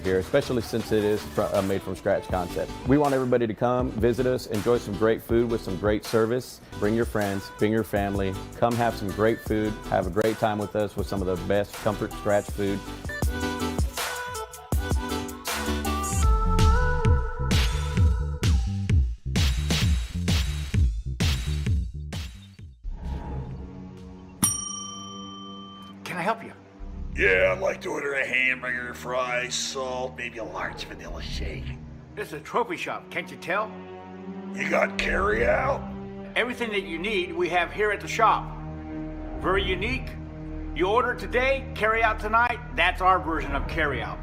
over here, especially since it is a made-from-scratch concept. We want everybody to come, visit us, enjoy some great food with some great service. Bring your friends, bring your family, come have some great food, have a great time with us with some of the best comfort scratch food. Can I help you? Yeah, I'd like to order a hamburger, fries, salt, maybe a large vanilla shake. This is a trophy shop, can't you tell? You got carry out? Everything that you need, we have here at the shop. Very unique. You order today, carry out tonight. That's our version of carry out.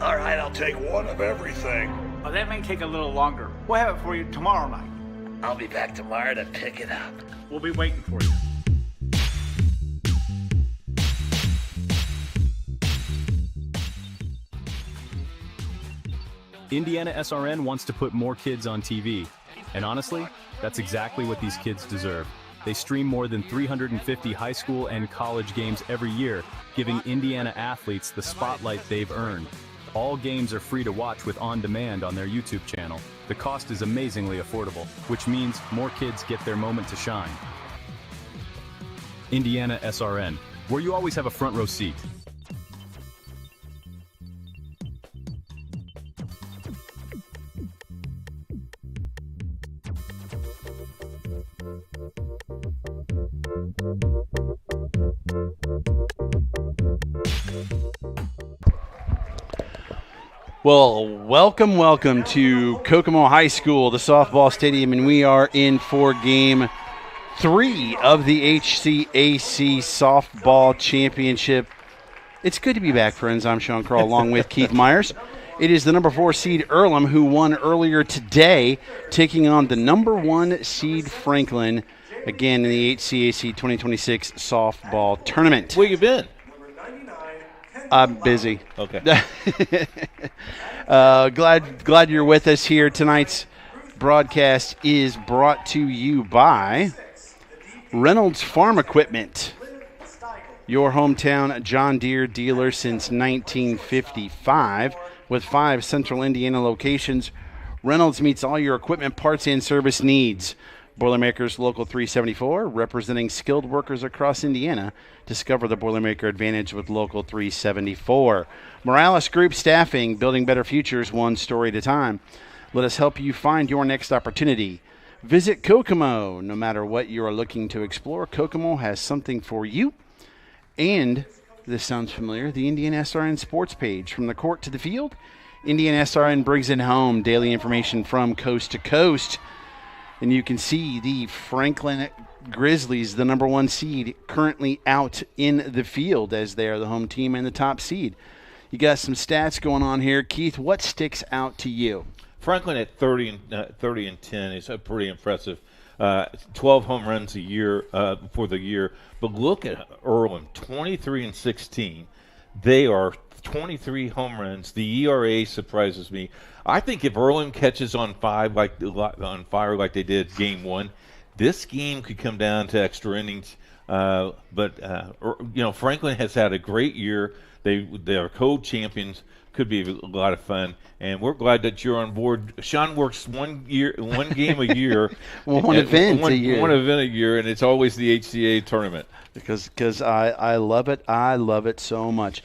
All right, I'll take one of everything. Oh, that may take a little longer. We'll have it for you tomorrow night. I'll be back tomorrow to pick it up. We'll be waiting for you. IndianaSRN wants to put more kids on TV. And honestly, that's exactly what these kids deserve. They stream more than 350 high school and college games every year, giving Indiana athletes the spotlight they've earned. All games are free to watch with on-demand on their YouTube channel. The cost is amazingly affordable, which means more kids get their moment to shine. IndianaSRN, where you always have a front row seat. Well, welcome to Kokomo High School, the softball stadium, and we are in for Game 3 of the HCAC Softball Championship. It's good to be back, friends. I'm Sean Kroll, along with Keith Myers. It is the number 4 seed Earlham, who won earlier today, taking on the number 1 seed Franklin, again in the HCAC 2026 softball tournament. Where you been? I'm busy. Okay. Glad you're with us here. Tonight's broadcast is brought to you by Reynolds Farm Equipment, your hometown John Deere dealer since 1955. With 5 central Indiana locations, Reynolds meets all your equipment parts and service needs. Boilermakers Local 374, representing skilled workers across Indiana. Discover the Boilermaker advantage with Local 374. Morales Group Staffing, building better futures one story at a time. Let us help you find your next opportunity. Visit Kokomo. No matter what you are looking to explore, Kokomo has something for you. And, this sounds familiar, the IndianaSRN sports page. From the court to the field, IndianaSRN brings it home. Daily information from coast to coast. And you can see the Franklin Grizzlies, the number 1 seed, currently out in the field as they are the home team and the top seed. You got some stats going on here. Keith, what sticks out to you? Franklin at 30 and 10 is pretty impressive. 12 home runs a year for the year. But look at Earlham, 23 and 16. They are 23 home runs. The ERA surprises me. I think if Earlham catches on fire like they did Game 1, this game could come down to extra innings. But Franklin has had a great year. They are co-champions. Could be a lot of fun, and we're glad that you're on board. Sean works one game a year, one event a year, and it's always the HCA tournament. Because I love it. I love it so much.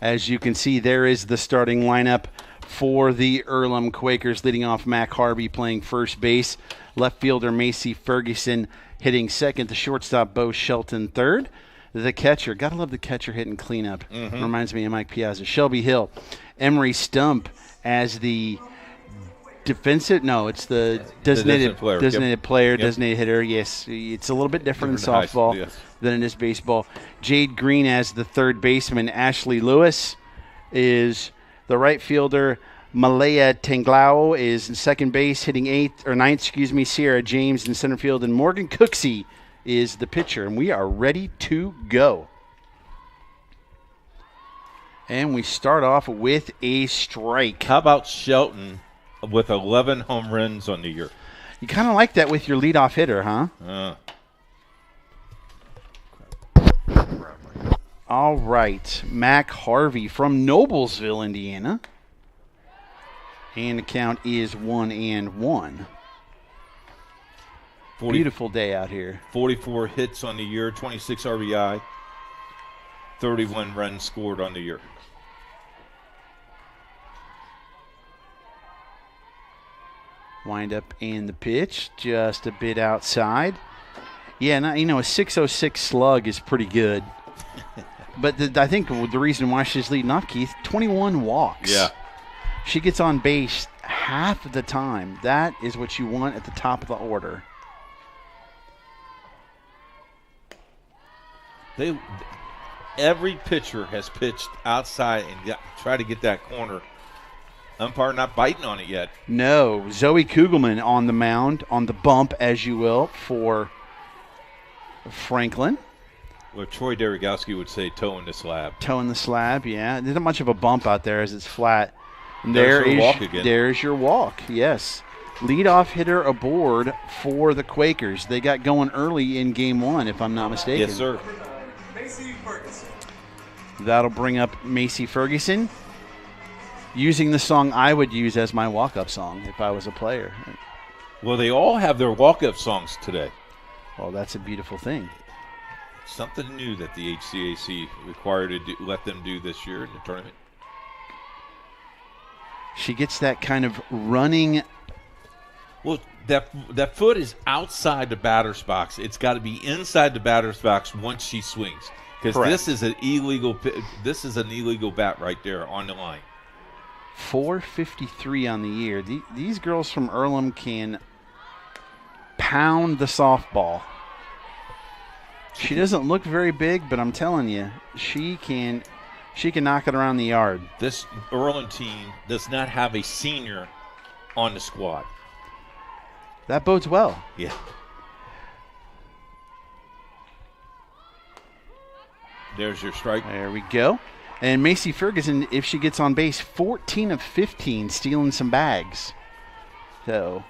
As you can see, there is the starting lineup for the Earlham Quakers. Leading off, Mac Harvey playing first base. Left fielder Macy Ferguson hitting second. The shortstop Bo Shelton third. The catcher, gotta love the catcher hitting cleanup. Mm-hmm. Reminds me of Mike Piazza. Shelby Hill. Emery Stump as the designated player, designated hitter. Yes, it's a little bit different in softball than it is baseball. Jade Green as the third baseman. Ashley Lewis is the right fielder. Malaya Tanglao is in second base, hitting ninth. Sierra James in center field, and Morgan Cooksey is the pitcher, and we are ready to go. And we start off with a strike. How about Shelton with 11 home runs on the year? You kind of like that with your leadoff hitter, huh? All right. Mac Harvey from Noblesville, Indiana. And the count is 1-1. Beautiful day out here. 44 hits on the year, 26 RBI, 31 runs scored on the year. Wind up and the pitch, just a bit outside. Yeah, a 606 slug is pretty good. But I think the reason why she's leading off, Keith, 21 walks. Yeah. She gets on base half of the time. That is what you want at the top of the order. Every pitcher has pitched outside and try to get that corner. Umpire not biting on it yet. No. Zoe Kugelman on the mound, on the bump, as you will, for Franklin. Well, Troy Derogowski would say toeing the slab. Toeing the slab, yeah. There's not much of a bump out there as it's flat. And There's your walk again. There's your walk, yes. Leadoff hitter aboard for the Quakers. They got going early in game one, if I'm not mistaken. Yes, sir. That'll bring up Macy Ferguson, using the song I would use as my walk-up song if I was a player. Well, they all have their walk-up songs today. Well, that's a beautiful thing. Something new that the HCAC required to let them do this year in the tournament. She gets that kind of running. Well, that foot is outside the batter's box. It's got to be inside the batter's box once she swings, because this is an illegal bat right there on the line. 453 on the year. These girls from Earlham can pound the softball. She doesn't look very big, but I'm telling you, she can knock it around the yard. This Earlham team does not have a senior on the squad. That bodes well. Yeah. There's your strike. There we go. And Macy Ferguson, if she gets on base, 14 of 15, stealing some bags. So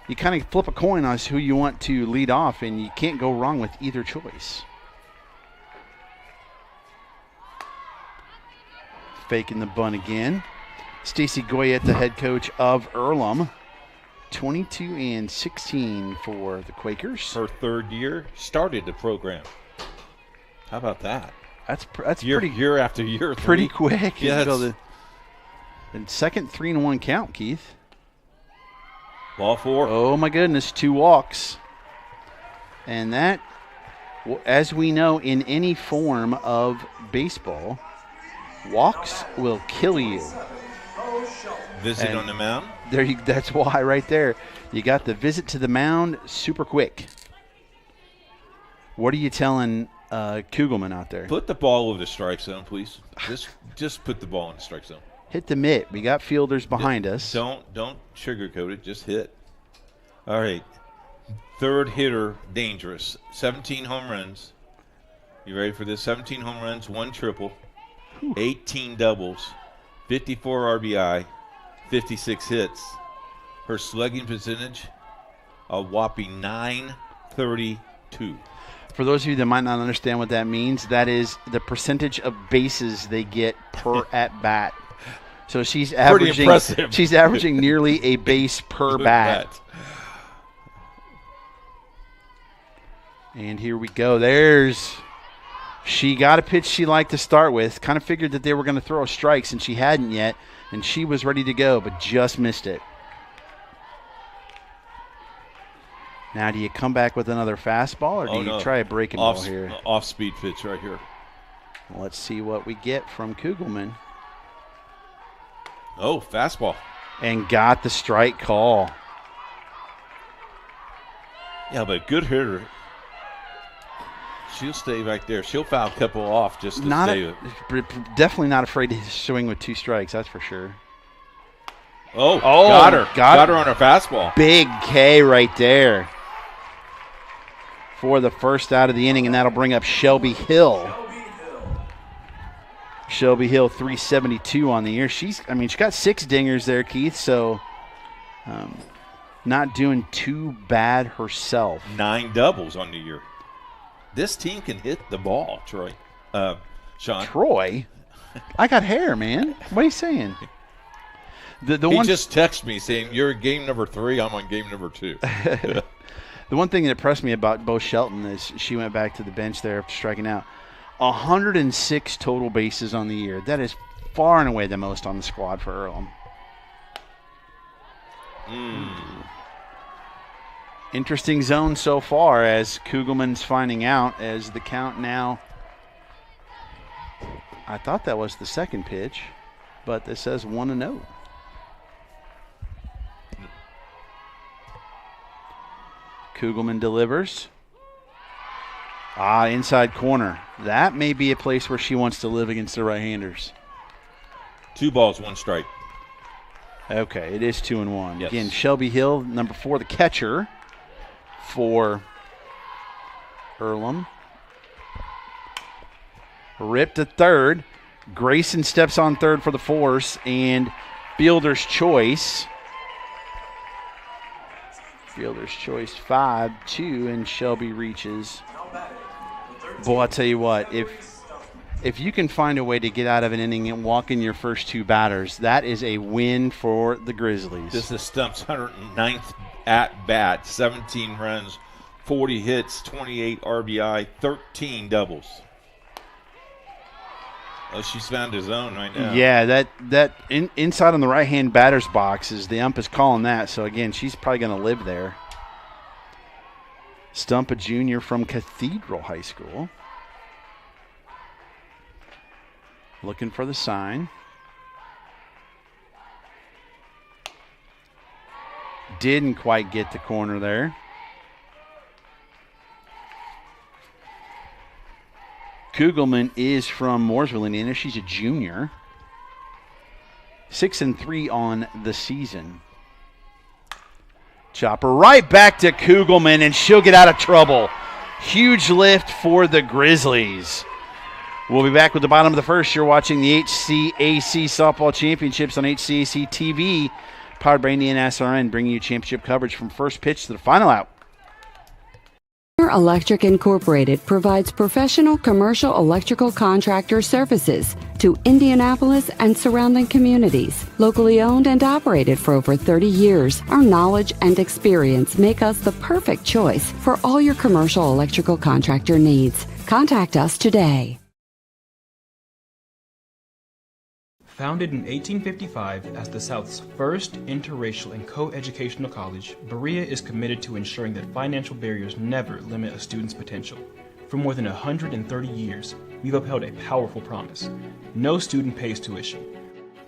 you kind of flip a coin on who you want to lead off, and you can't go wrong with either choice. Faking the bunt again. Stacy Goyette, the head coach of Earlham. 22-16 for the Quakers. Her third year, started the program. How about that? That's year after year. Pretty quick. Yeah, and second 3-1 count, Keith. Ball four. Oh, my goodness, 2 walks. And that, as we know, in any form of baseball, walks will kill you. Visit on the mound. That's why right there. You got the visit to the mound super quick. What are you telling Kugelman out there? Put the ball over the strike zone, please. Just put the ball in the strike zone. Hit the mitt. We got fielders behind us. Don't sugarcoat it. Just hit. All right. Third hitter, dangerous. 17 home runs. You ready for this? 17 home runs, 1 triple, 18 doubles, 54 RBI, 56 hits. Her slugging percentage, a whopping .932. For those of you that might not understand what that means, that is the percentage of bases they get per at bat. So she's averaging. Impressive. She's averaging nearly a base per bat. And here we go. She got a pitch she liked to start with. Kind of figured that they were going to throw a strike since she hadn't yet, and she was ready to go, but just missed it. Now, do you come back with another fastball, or do you try a breaking ball here? Off-speed pitch right here. Let's see what we get from Kugelman. Oh, fastball. And got the strike call. Yeah, but good hitter. She'll stay right there. She'll foul a couple off just to stay. Definitely not afraid to swing with 2 strikes, that's for sure. Oh, got her. Got her on her fastball. Big K right there for the first out of the inning, and that'll bring up Shelby Hill. Shelby Hill, 372 on the year. She got 6 dingers there, Keith, so not doing too bad herself. 9 doubles on the year. This team can hit the ball, Troy. Sean. Troy? I got hair, man. What are you saying? He just texted me saying, you're at game number 3, I'm on game number 2. The one thing that impressed me about Bo Shelton is she went back to the bench there after striking out. 106 total bases on the year. That is far and away the most on the squad for Earlham. Interesting zone so far as Kugelman's finding out as the count now. I thought that was the second pitch, but this says 1-0. Kugelman delivers. Inside corner. That may be a place where she wants to live against the right-handers. 2 balls, 1 strike. Okay, it is 2-1. Yes. Again, Shelby Hill, number 4, the catcher for Earlham. Ripped to third. Grayson steps on third for the force, and fielder's choice. Fielder's choice 5-2, and Shelby reaches. Boy, I'll tell you what, if you can find a way to get out of an inning and walk in your first 2 batters, that is a win for the Grizzlies. This is Stump's 109th at bat, 17 runs, 40 hits, 28 RBI, 13 doubles. Oh, she's found his zone right now. Yeah, that inside on the right-hand batter's box is the ump is calling that. So, again, she's probably going to live there. Stump, a junior from Cathedral High School. Looking for the sign. Didn't quite get the corner there. Kugelman is from Mooresville, Indiana. She's a junior. 6-3 on the season. Chopper right back to Kugelman, and she'll get out of trouble. Huge lift for the Grizzlies. We'll be back with the bottom of the first. You're watching the HCAC Softball Championships on HCAC TV, powered by IndianaSRN, bringing you championship coverage from first pitch to the final out. Electric Incorporated provides professional commercial electrical contractor services to Indianapolis and surrounding communities. Locally owned and operated for over 30 years, our knowledge and experience make us the perfect choice for all your commercial electrical contractor needs. Contact us today. Founded in 1855 as the South's first interracial and co-educational college, Berea is committed to ensuring that financial barriers never limit a student's potential. For more than 130 years, we've upheld a powerful promise: no student pays tuition.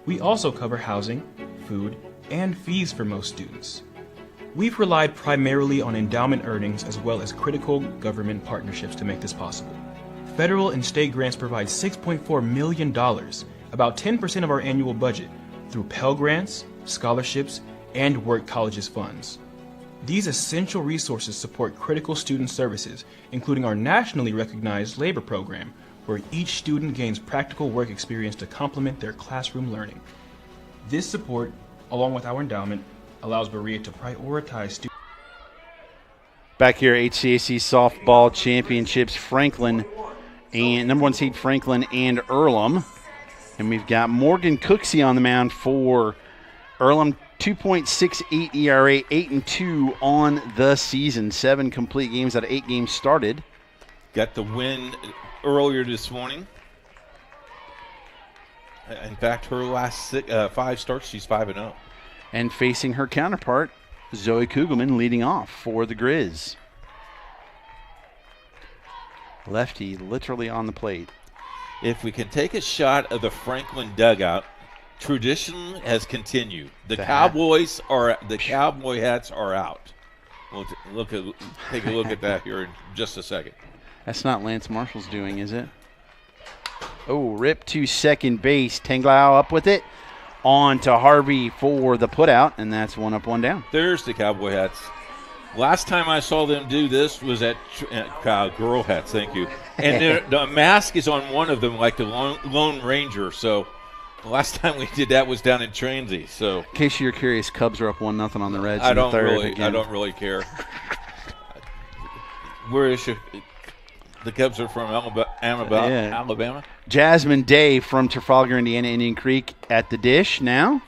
We also cover housing, food, and fees for most students. We've relied primarily on endowment earnings as well as critical government partnerships to make this possible. Federal and state grants provide $6.4 million, about 10% of our annual budget, through Pell Grants, scholarships, and Work College's funds. These essential resources support critical student services, including our nationally recognized labor program, where each student gains practical work experience to complement their classroom learning. This support, along with our endowment, allows Berea to prioritize students. Back here, HCAC Softball Championships, Franklin and number 1 seed Franklin and Earlham. And we've got Morgan Cooksey on the mound for Earlham. 2.68 ERA, 8-2 on the season. 7 complete games out of 8 games started. Got the win earlier this morning. In fact, her last 5 starts, she's 5-0. And facing her counterpart, Zoe Kugelman, leading off for the Grizz. Lefty literally on the plate. If we can take a shot of the Franklin dugout, tradition has continued. The Cowboy hats are out. We'll take a look at that here in just a second. That's not Lance Marshall's doing, is it? Oh, rip to second base. Tanglau up with it. On to Harvey for the putout, and that's 1 up, 1 down. There's the Cowboy hats. Last time I saw them do this was at girl hats, thank you. And the mask is on one of them like the Lone Ranger. So the last time we did that was down in Transy. So in case you're curious, Cubs are up 1-0 on the Reds. I don't really care. The Cubs are from Alabama. Jasmine Day from Trafalgar, Indiana, Indian Creek at the dish now.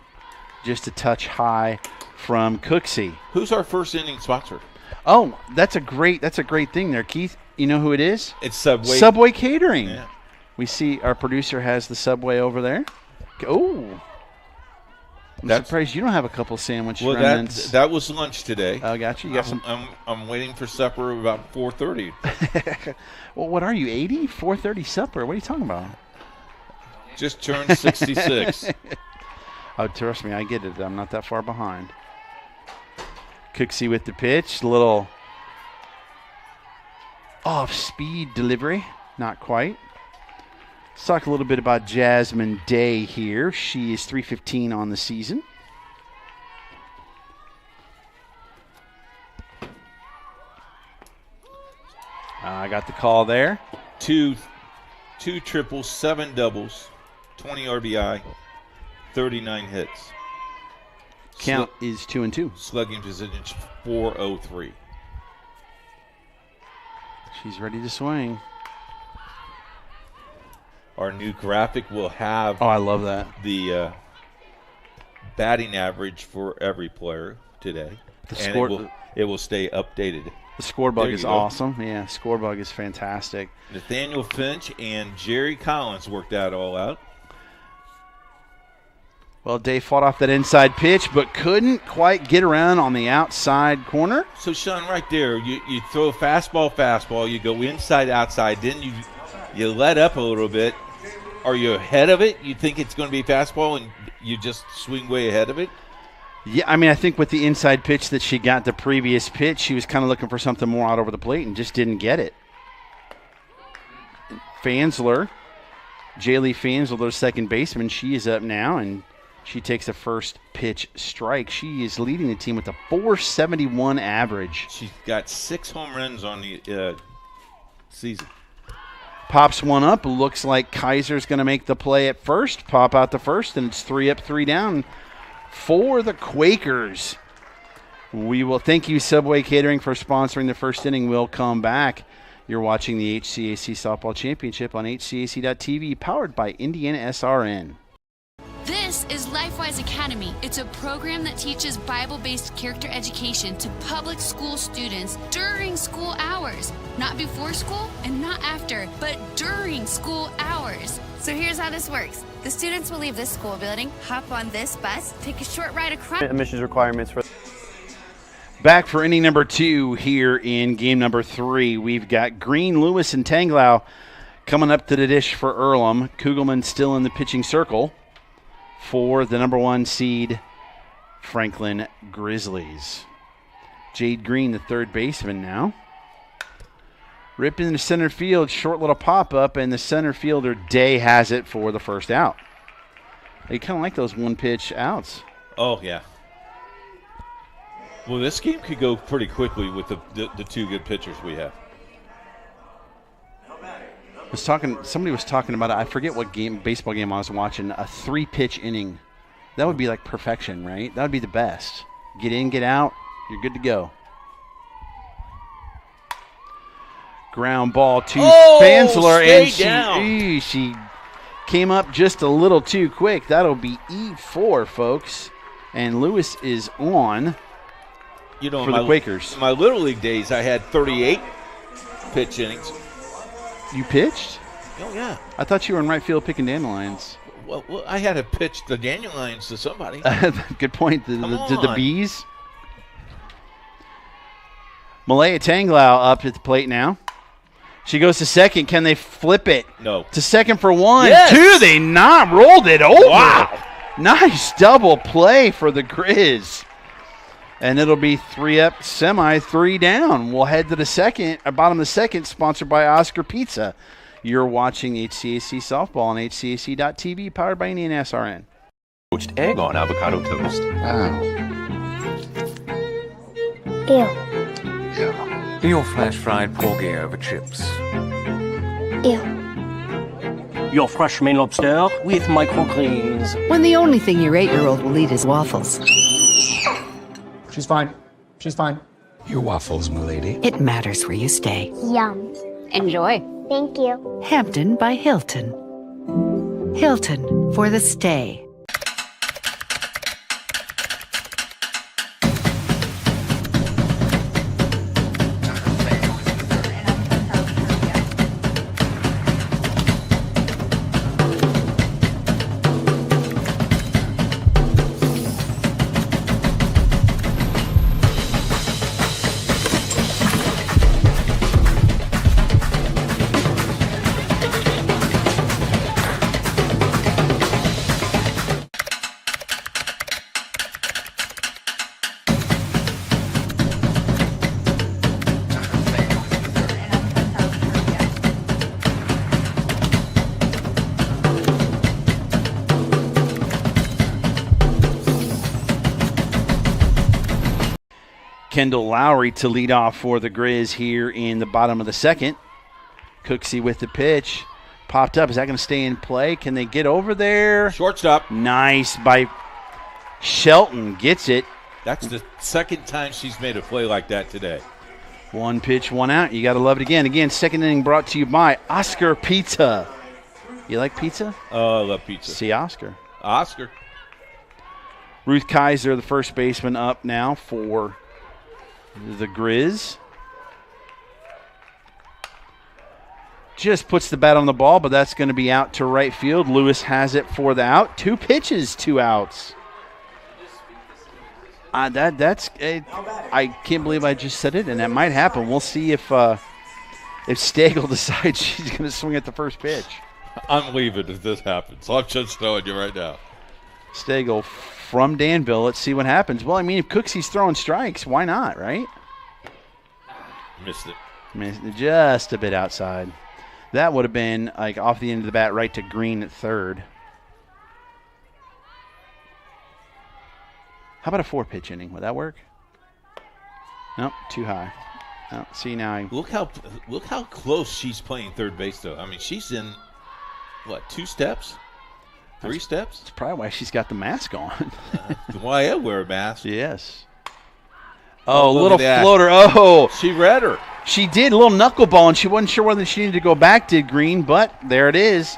Just a touch high from Cooksey. Who's our first inning sponsor? Oh, that's a great thing there, Keith. You know who it is? It's Subway. Subway Catering. Yeah. We see our producer has the Subway over there. Oh. I'm surprised you don't have a couple sandwich remnants. That was lunch today. Oh, got you. You got some. I'm waiting for supper about 4:30. Well, what are you, 80? 4:30 supper? What are you talking about? Just turned 66. Oh, trust me, I get it. I'm not that far behind. Cooksey with the pitch. Little off-speed delivery. Not quite. Let's talk a little bit about Jasmine Day here. She is 315 on the season. I got the call there. Two triples, 7 doubles, 20 RBI, 39 hits. Count is 2-2. Slugging percentage 403. She's ready to swing. Our new graphic will have. Oh, I love that. The batting average for every player today, it will stay updated. The score bug is awesome. Yeah, score bug is fantastic. Nathaniel Finch and Jerry Collins worked that all out. Well, Day fought off that inside pitch, but couldn't quite get around on the outside corner. So, Sean, right there, you throw fastball, you go inside, outside, then you let up a little bit. Are you ahead of it? You think it's going to be fastball and you just swing way ahead of it? Yeah, I mean, I think with the inside pitch that she got the previous pitch, she was kind of looking for something more out over the plate and just didn't get it. Fansler, Jaylee Fansler, their second baseman, she is up now, and she takes a first pitch strike. She is leading the team with a .471 average. She's got 6 home runs on the season. Pops one up. Looks like Kaiser's going to make the play at first. Pop out the first, and it's 3 up, 3 down for the Quakers. We will thank you, Subway Catering, for sponsoring the first inning. We'll come back. You're watching the HCAC Softball Championship on HCAC.TV, powered by IndianaSRN. This is LifeWise Academy. It's a program that teaches Bible-based character education to public school students during school hours. Not before school and not after, but during school hours. So here's how this works. The students will leave this school building, hop on this bus, take a short ride across. Admissions requirements for. Back for inning number 2 here in game number 3. We've got Green, Lewis, and Tanglau coming up to the dish for Earlham. Kugelman still in the pitching circle for the number 1 seed Franklin Grizzlies. Jade Green, the third baseman now. Ripped into center field, short little pop-up, and the center fielder Day has it for the first out. They kind of like those one-pitch outs. Oh, yeah. Well, this game could go pretty quickly with the 2 good pitchers we have. Somebody was talking about it. I forget what baseball game I was watching. A 3-pitch inning. That would be like perfection, right? That would be the best. Get in, get out. You're good to go. Ground ball to Fansler, and she came up just a little too quick. That'll be E4, folks. And Lewis is on for the Quakers. In my Little League days, I had 38 pitch innings. You pitched? Oh, yeah. I thought you were in right field picking dandelions. Well, I had to pitch the dandelions to somebody. Good point. Did the bees? Malaya Tanglau up at the plate now. She goes to second. Can they flip it? No. To second for 1. Yes. 2, they not rolled it over. Wow. Nice double play for the Grizz. And it'll be 3 up, 3 down. We'll head to the second, bottom of the second, sponsored by Oscar Pizza. You're watching HCAC Softball on HCAC.TV, powered by IndianaSRN. Poached egg on avocado toast. Ew. Your flash-fried porgy over chips. Ew. Your fresh Maine lobster with microgreens. When the only thing your 8-year-old will eat is waffles. She's fine. She's fine. Your waffles, milady. It matters where you stay. Yum. Enjoy. Thank you. Hampton by Hilton. Hilton for the stay. Kendall Lowry to lead off for the Grizz here in the bottom of the second. Cooksey with the pitch. Popped up. Is that going to stay in play? Can they get over there? Shortstop. Nice by Shelton. Gets it. That's the second time she's made a play like that today. One pitch, one out. You got to love it again. Again, second inning brought to you by Oscar Pizza. You like pizza? Oh, I love pizza. See Oscar. Oscar. Ruth Kaiser, the first baseman, up now for the Grizz. Just puts the bat on the ball, but that's going to be out to right field. Lewis has it for the out. 2 pitches, 2 outs. I can't believe I just said it, and that might happen. We'll see if Stagel decides she's going to swing at the first pitch. I'm leaving if this happens. I'm just telling you right now. Stagel from Danville. Let's see what happens. Well, I mean, if Cooksey's throwing strikes, why not, right? Missed it. Missed it just a bit outside. That would have been like off the end of the bat right to Green at third. How about a 4-pitch inning? Would that work? Nope, too high. Oh, see now. Look how close she's playing third base, though. I mean, she's in, 2 steps? 3 steps? That's probably why she's got the mask on. Why I wear a mask? Yes. Oh, little that. floater. Oh. She read her. She did. A little knuckleball, and she wasn't sure whether she needed to go back, did Green, but there it is.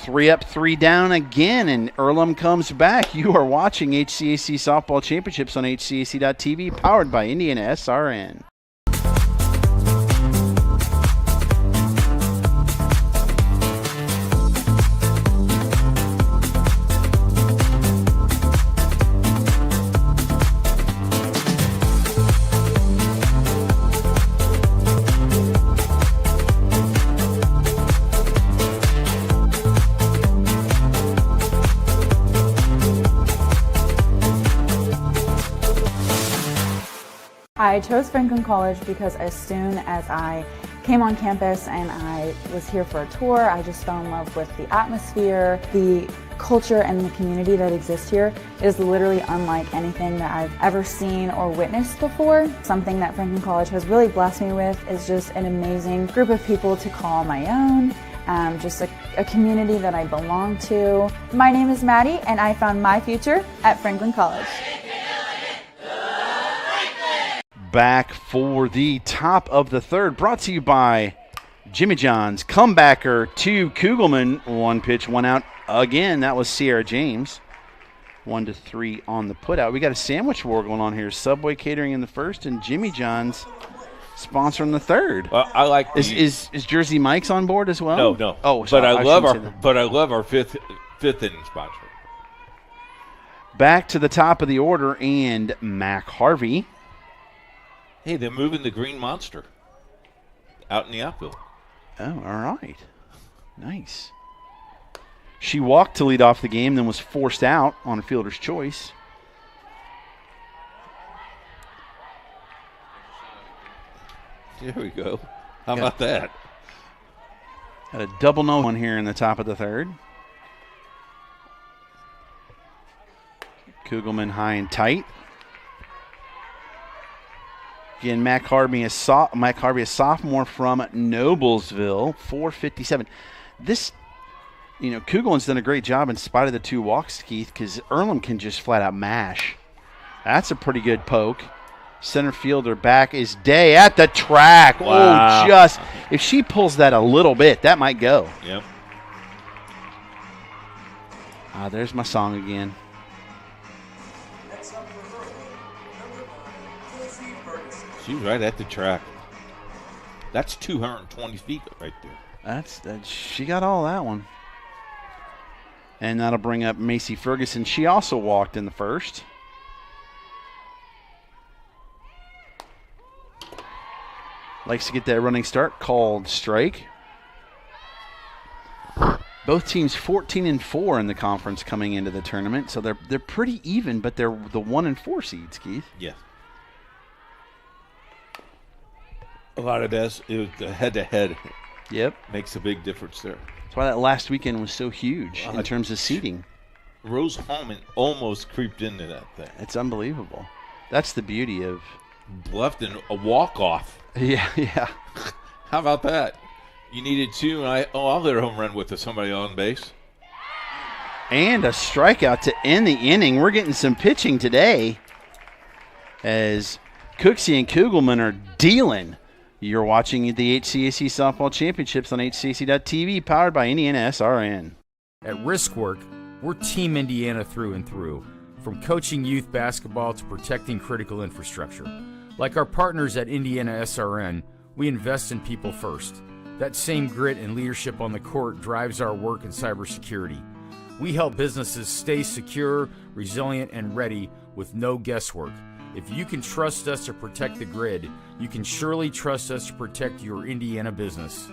3 up, 3 down again, and Earlham comes back. You are watching HCAC Softball Championships on HCAC.TV, powered by IndianaSRN. I chose Franklin College because as soon as I came on campus and I was here for a tour, I just fell in love with the atmosphere, the culture, and the community that exists here. It is literally unlike anything that I've ever seen or witnessed before. Something that Franklin College has really blessed me with is just an amazing group of people to call my own. Just a community that I belong to. My name is Maddie, and I found my future at Franklin College. Back for the top of the third, brought to you by Jimmy John's. Comebacker to Kugelman. 1 pitch, 1 out. Again, that was Sierra James. 1-3 on the putout. We got a sandwich war going on here. Subway Catering in the first, and Jimmy John's sponsoring the third. I like is Jersey Mike's on board as well? No. Oh, but I love our fifth inning sponsor. Back to the top of the order, and Mac Harvey. Hey, they're moving the Green Monster out in the outfield. Oh, all right. Nice. She walked to lead off the game, then was forced out on a fielder's choice. There we go. How about that? Got a double no one here in the top of the third. Kugelman high and tight. Again, Mac Harvey, a sophomore from Noblesville, 457. This, Kugelman's done a great job in spite of the 2 walks, Keith, because Earlham can just flat out mash. That's a pretty good poke. Center fielder back is Day at the track. Wow. Oh, if she pulls that a little bit, that might go. Yep. There's my song again. She's right at the track. That's 220 feet right there. She got all that one. And that'll bring up Macy Ferguson. She also walked in the first. Likes to get that running start. Called strike. Both teams 14-4 in the conference coming into the tournament, so they're pretty even, but they're the 1 and 4 seeds, Keith. Yeah. A lot of this, it was the head-to-head. Yep. Makes a big difference there. That's why that last weekend was so huge in terms of seeding. Rose Holman almost creeped into that thing. It's unbelievable. That's the beauty of Bluffton, a walk-off. Yeah. How about that? You needed 2, and I'll hit a home run with somebody on base. And a strikeout to end the inning. We're getting some pitching today as Cooksey and Kugelman are dealing. You're watching the HCAC Softball Championships on HCAC.TV, powered by IndianaSRN. At Riskwork, we're Team Indiana through and through, from coaching youth basketball to protecting critical infrastructure. Like our partners at IndianaSRN, we invest in people first. That same grit and leadership on the court drives our work in cybersecurity. We help businesses stay secure, resilient, and ready with no guesswork. If you can trust us to protect the grid, you can surely trust us to protect your Indiana business.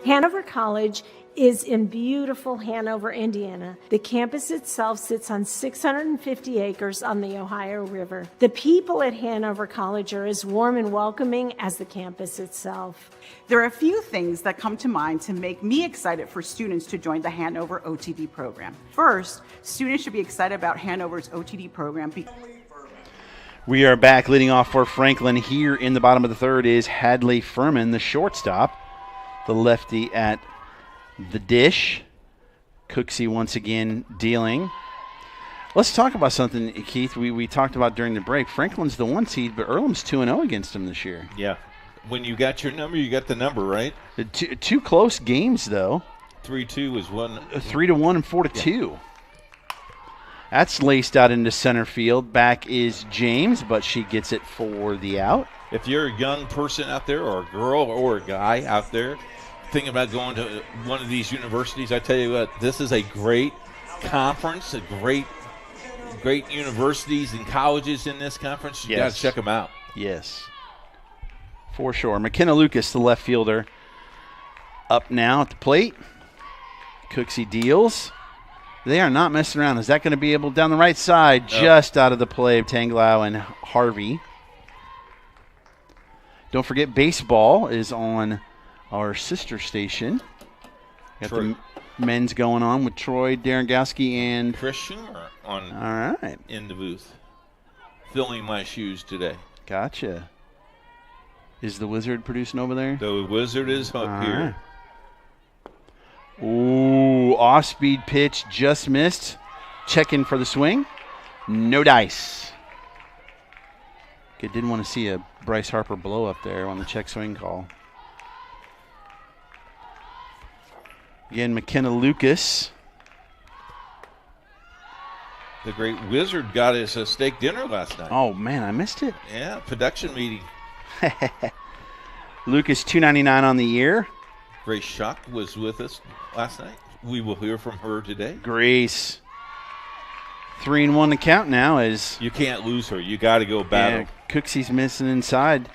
Hanover College is in beautiful Hanover, Indiana. The campus itself sits on 650 acres on the Ohio River. The people at Hanover College are as warm and welcoming as the campus itself. There are a few things that come to mind to make me excited for students to join the Hanover OTD program. First, students should be excited about Hanover's OTD program. We are back. Leading off for Franklin here in the bottom of the third is Hadley Furman, the shortstop. The lefty at the dish. Cooksey once again dealing. Let's talk about something, Keith, we talked about during the break. Franklin's the 1 seed, but Earlham's 2-0 against him this year. Yeah. When you got your number, you got the number, right? Two close games, though. 3-2 is one. 3-1 and 4-2. Yeah. That's laced out into center field. Back is James, but she gets it for the out. If you're a young person out there, or a girl or a guy out there thinking about going to one of these universities, I tell you what, this is a great conference, a great universities and colleges in this conference. You got to check them out. Yes, for sure. McKenna Lucas, the left fielder, up now at the plate. Cooksey deals. They are not messing around. Is that going to be able down the right side, just out of the play of Tanglau and Harvey? Don't forget, baseball is on our sister station. Got the men's going on with Troy Darengowski and Chris Schumer on. All right, in the booth, filling my shoes today. Gotcha. Is the Wizard producing over there? The Wizard is up here. Right. Ooh, off-speed pitch just missed. Checking for the swing. No dice. Good. Didn't want to see a Bryce Harper blow up there on the check swing call. Again, McKenna Lucas. The great Wizard got us a steak dinner last night. Oh, man, I missed it. Yeah, production meeting. Lucas, $2.99 on the year. Grace Schock was with us last night. We will hear from her today. Grace. 3-1 to count now as you can't lose her. You got to go battle. Yeah, Cooksey's missing inside.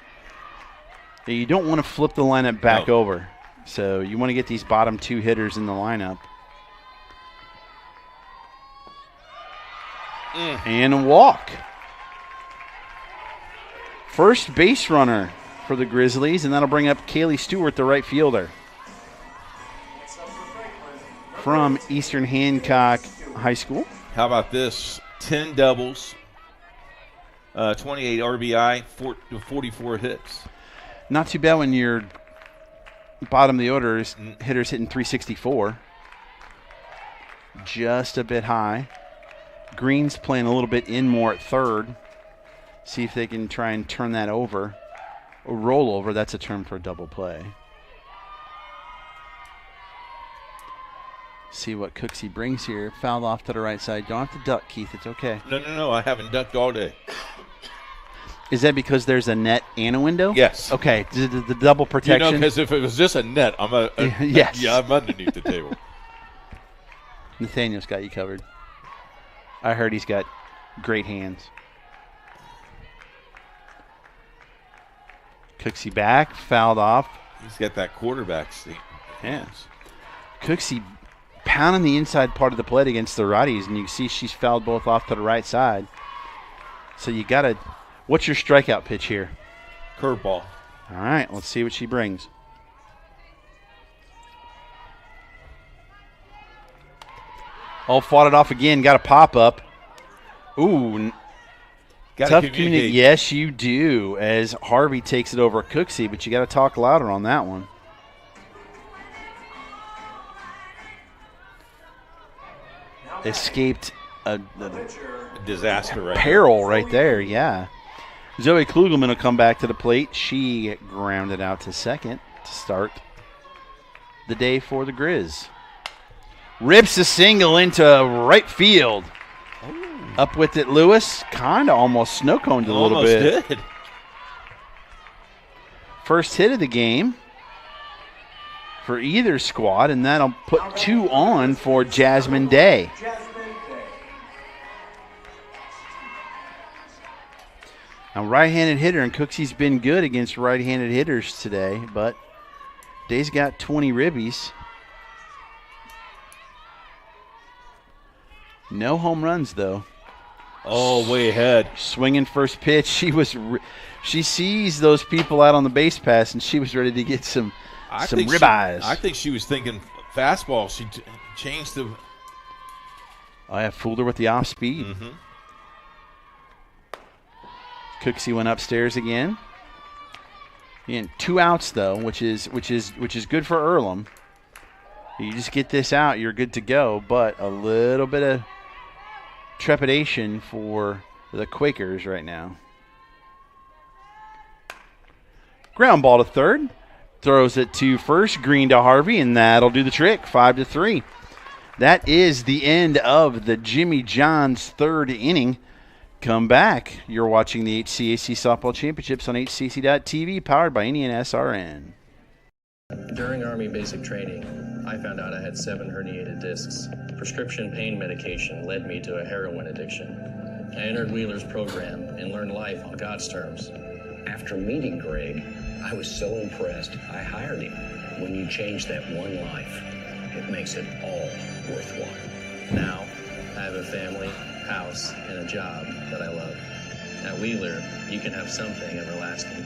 You don't want to flip the lineup back over. So you want to get these bottom 2 hitters in the lineup. And a walk. First base runner for the Grizzlies, and that'll bring up Kaylee Stewart, the right fielder. From Eastern Hancock High School. How about this? 10 doubles, 28 RBI, 44 hits. Not too bad when your bottom of the order is hitters hitting 364. just a bit high. Green's playing a little bit in more at third. See if they can try and turn that over. A roll over, that's a term for a double play. See what Cooksey brings here. Fouled off to the right side. Don't have to duck, Keith. It's okay. No. I haven't ducked all day. Is that because there's a net and a window? Yes. Okay, the double protection. You know, because if it was just a net, yes. Yeah, I'm underneath the table. Nathaniel's got you covered. I heard he's got great hands. Cooksey back, fouled off. He's got that quarterback seat. Yes. Cooksey pounding the inside part of the plate against the righties, and you see she's fouled both off to the right side. So you got to. What's your strikeout pitch here? Curveball. All right, let's see what she brings. Oh, fought it off again. Got a pop up. Ooh, tough communicate. Yes, you do. As Harvey takes it over Cooksey, but you got to talk louder on that one. Escaped a disaster, right? Peril right there. Yeah. Zoe Klugelman will come back to the plate. She grounded out to second to start the day for the Grizz. Rips a single into right field. Ooh. Up with it, Lewis. Kind of almost snow-coned a little bit. Almost did. First hit of the game for either squad, and that'll put 2 on for Jasmine Day. Now, right-handed hitter, and Cooksey's been good against right-handed hitters today, but Day's got 20 ribbies. No home runs, though. Oh, way ahead. Swinging first pitch. She sees those people out on the base pass, and she was ready to get some ribeyes. I think she was thinking fastball. She changed the. I fooled her with the off speed. Mm-hmm. Cooksey went upstairs again. And 2 outs though, which is good for Earlham. You just get this out, you're good to go. But a little bit of trepidation for the Quakers right now. Ground ball to third. Throws it to first. Green to Harvey, and that'll do the trick. 5-3. That is the end of the Jimmy John's third inning. Come back. You're watching the HCAC Softball Championships on HCAC.TV, powered by IndianaSRN. During Army basic training, I found out I had 7 herniated discs. Prescription pain medication led me to a heroin addiction. I entered Wheeler's program and learned life on God's terms. After meeting Greg, I was so impressed, I hired him. When you change that one life, it makes it all worthwhile. Now, I have a family, house, and a job that I love. At Wheeler, you can have something everlasting.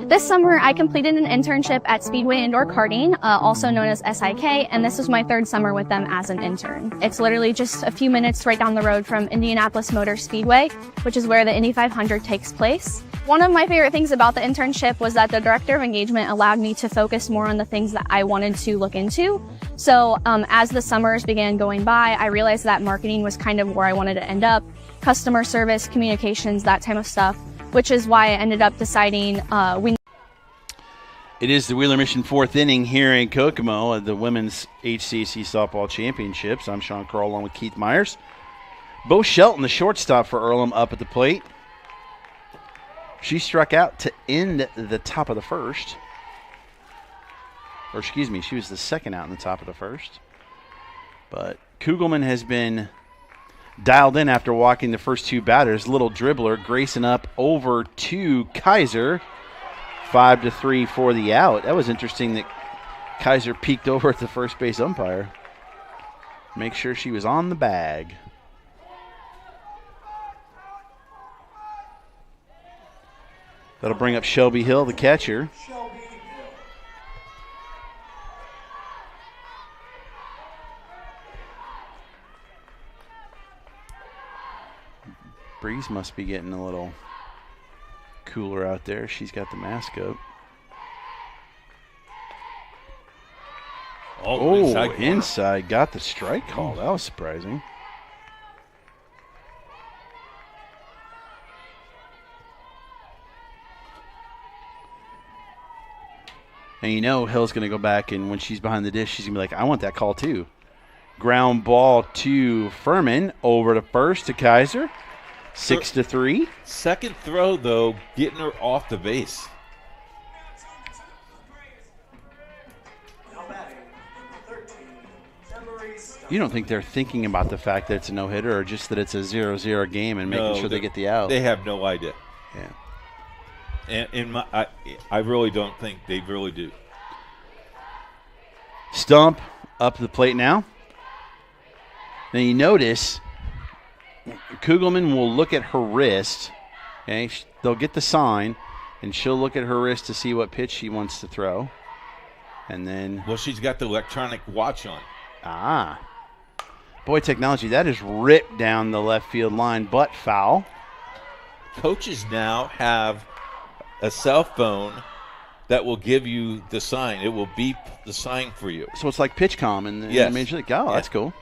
This summer, I completed an internship at Speedway Indoor Karting, also known as SIK, and this was my 3rd summer with them as an intern. It's literally just a few minutes right down the road from Indianapolis Motor Speedway, which is where the Indy 500 takes place. One of my favorite things about the internship was that the director of engagement allowed me to focus more on the things that I wanted to look into. So as the summers began going by, I realized that marketing was kind of where I wanted to end up, customer service, communications, that type of stuff, which is why I ended up deciding It is the Wheeler Mission 4th inning here in Kokomo at the Women's HCAC Softball Championships. I'm Sean Carl along with Keith Myers. Bo Shelton, the shortstop for Earlham, up at the plate. She struck out to end the top of the first. Or excuse me, she was the second out in the top of the first. But Kugelman has been dialed in after walking the first 2 batters. Little dribbler, Grayson up over to Kaiser. 5-3 for the out. That was interesting that Kaiser peeked over at the first base umpire. Make sure she was on the bag. That'll bring up Shelby Hill, the catcher. Breeze must be getting a little cooler out there. She's got the mask up. Oh, inside. Got the strike call. That was surprising. And you know Hill's going to go back, and when she's behind the dish, she's going to be like, I want that call too. Ground ball to Furman. Over to first to Kaiser. 6-3. Second throw, though, getting her off the base. You don't think they're thinking about the fact that it's a no-hitter or just that it's a 0-0 game and making sure they get the out? They have no idea. Yeah. And I really don't think they really do. Stump up the plate now. Now you notice Kugelman will look at her wrist. Okay, they'll get the sign, and she'll look at her wrist to see what pitch she wants to throw. And then... Well, she's got the electronic watch on. Ah. Boy, technology. That is ripped down the left field line, but foul. Coaches now have a cell phone that will give you the sign. It will beep the sign for you. So it's like PitchCom in yes. Major League. Oh, that's cool.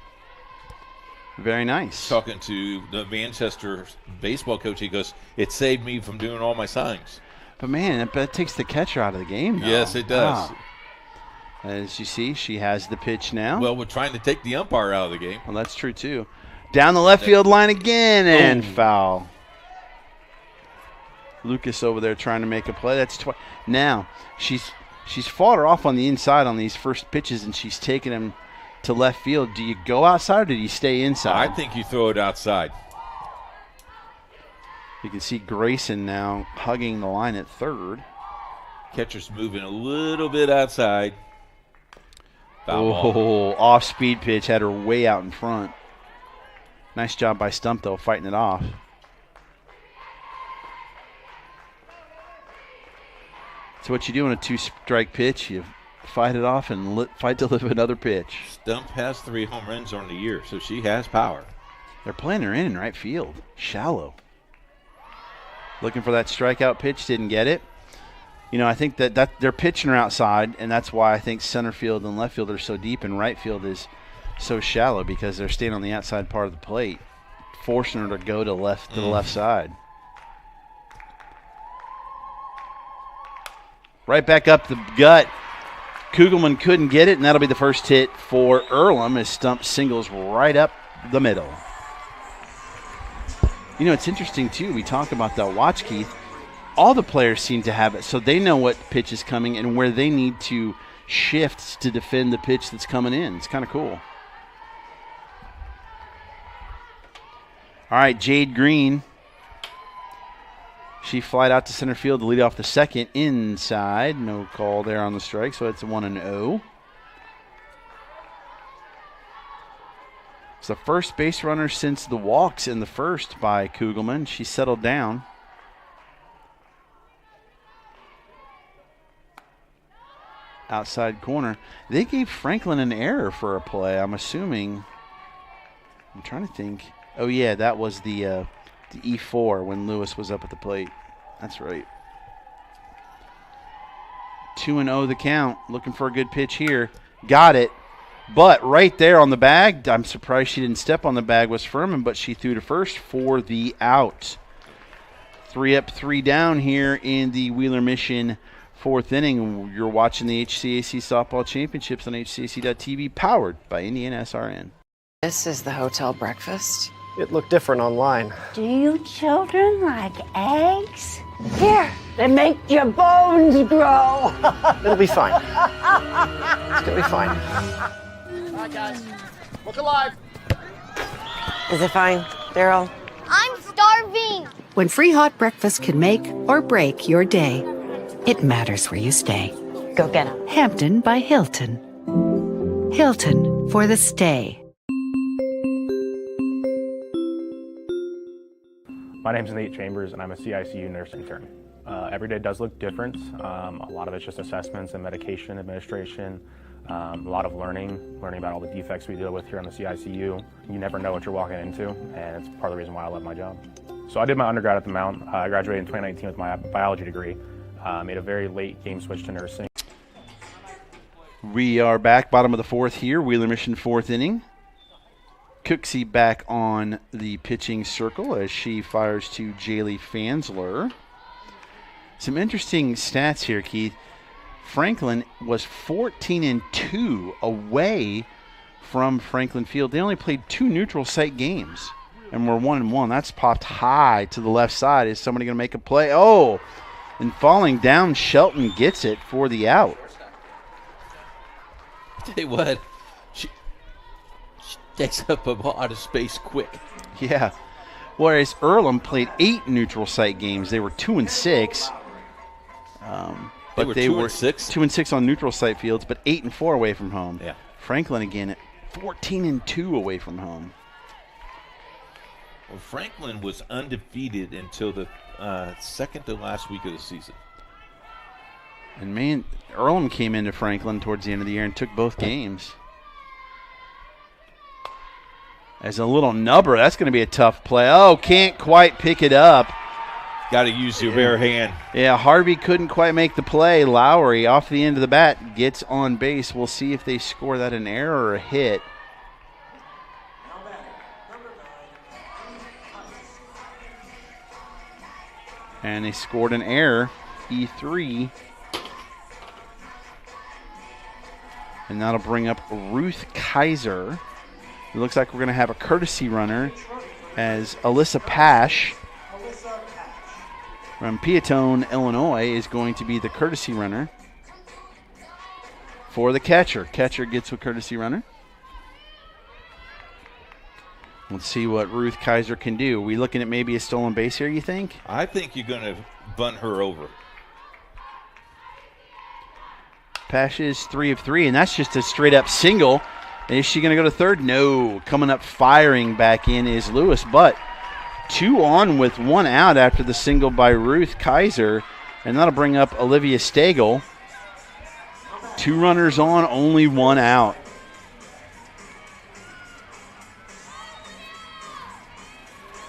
Very nice. Talking to the Manchester baseball coach, he goes, it saved me from doing all my signs. But, man, that takes the catcher out of the game, though. Yes, it does. Wow. As you see, she has the pitch now. Well, we're trying to take the umpire out of the game. Well, that's true, too. Down the left field line again, and foul. Lucas over there trying to make a play. That's now she's fought her off on the inside on these first pitches, and she's taken him to left field. Do you go outside or do you stay inside? I think you throw it outside. You can see Grayson now hugging the line at third. Catcher's moving a little bit outside. Foul ball. Off-speed pitch, had her way out in front. Nice job by Stump, though, fighting it off. So what you do on a two-strike pitch, you fight it off and fight to live another pitch. Stump has 3 home runs on the year, so she has power. They're playing her in right field. Shallow. Looking for that strikeout pitch, didn't get it. You know, I think that they're pitching her outside, and that's why I think center field and left field are so deep and right field is so shallow because they're staying on the outside part of the plate, forcing her to go to the left side. Right back up the gut. Kugelman couldn't get it, and that'll be the first hit for Earlham as Stump singles right up the middle. You know, it's interesting, too. We talk about the watch, Keith. All the players seem to have it, so they know what pitch is coming and where they need to shift to defend the pitch that's coming in. It's kind of cool. All right, Jade Green. She flied out to center field to lead off the second inside. No call there on the strike, so it's 1-0. It's the first base runner since the walks in the first by Kugelman. She settled down. Outside corner. They gave Franklin an error for a play, I'm assuming. I'm trying to think. Oh, yeah, that was the E4 when Lewis was up at the plate. That's right. 2-0 the count. Looking for a good pitch here. Got it. But right there on the bag, I'm surprised she didn't step on the bag, was Furman, but she threw to first for the out. 3 up, 3 down here in the Wheeler Mission fourth inning. You're watching the HCAC Softball Championships on HCAC.TV, powered by IndianaSRN. This is the hotel breakfast. It looked different online. Do you children like eggs? Here, they make your bones grow. It'll be fine. It's gonna be fine. All right, guys. Look alive. Is it fine, Daryl? I'm starving. When free hot breakfast can make or break your day, it matters where you stay. Go get 'em. Hampton by Hilton. Hilton for the stay. My name's Nate Chambers, and I'm a CICU nurse intern. Every day does look different. A lot of it's just assessments and medication administration. A lot of learning about all the defects we deal with here on the CICU. You never know what you're walking into, and it's part of the reason why I love my job. So I did my undergrad at the Mount. I graduated in 2019 with my biology degree. Made a very late game switch to nursing. We are back, bottom of the fourth here. Wheeler Mission, fourth inning. Cooksey back on the pitching circle as she fires to Jaylee Fansler. Some interesting stats here, Keith. Franklin was 14-2 away from Franklin Field. They only played 2 neutral site games and were 1-1. That's popped high to the left side. Is somebody going to make a play? Oh, and falling down, Shelton gets it for the out. Tell you what, she takes up a lot of space quick. Yeah. Whereas Earlham played 8 neutral site games. They were 2-6. But they were 2-6 on neutral site fields, but 8-4 away from home. Yeah. Franklin again at 14-2 away from home. Well, Franklin was undefeated until the second to last week of the season. And man, Earlham came into Franklin towards the end of the year and took both games. As a little nubber, that's going to be a tough play. Oh, can't quite pick it up. Got to use your bare hand. Yeah, Harvey couldn't quite make the play. Lowry off the end of the bat gets on base. We'll see if they score that an error or a hit. And they scored an error, E3. And that'll bring up Ruth Kaiser. It looks like we're going to have a courtesy runner as Alyssa Pash from Peatone, Illinois, is going to be the courtesy runner for the catcher. Catcher gets a courtesy runner. Let's see what Ruth Kaiser can do. Are we looking at maybe a stolen base here, you think? I think you're going to bunt her over. Pash is 3 of 3, and that's just a straight-up single. Is she going to go to third? No. Coming up firing back in is Lewis, but 2 on with 1 out after the single by Ruth Kaiser, and that'll bring up Olivia Stagel. 2 runners on, only 1 out.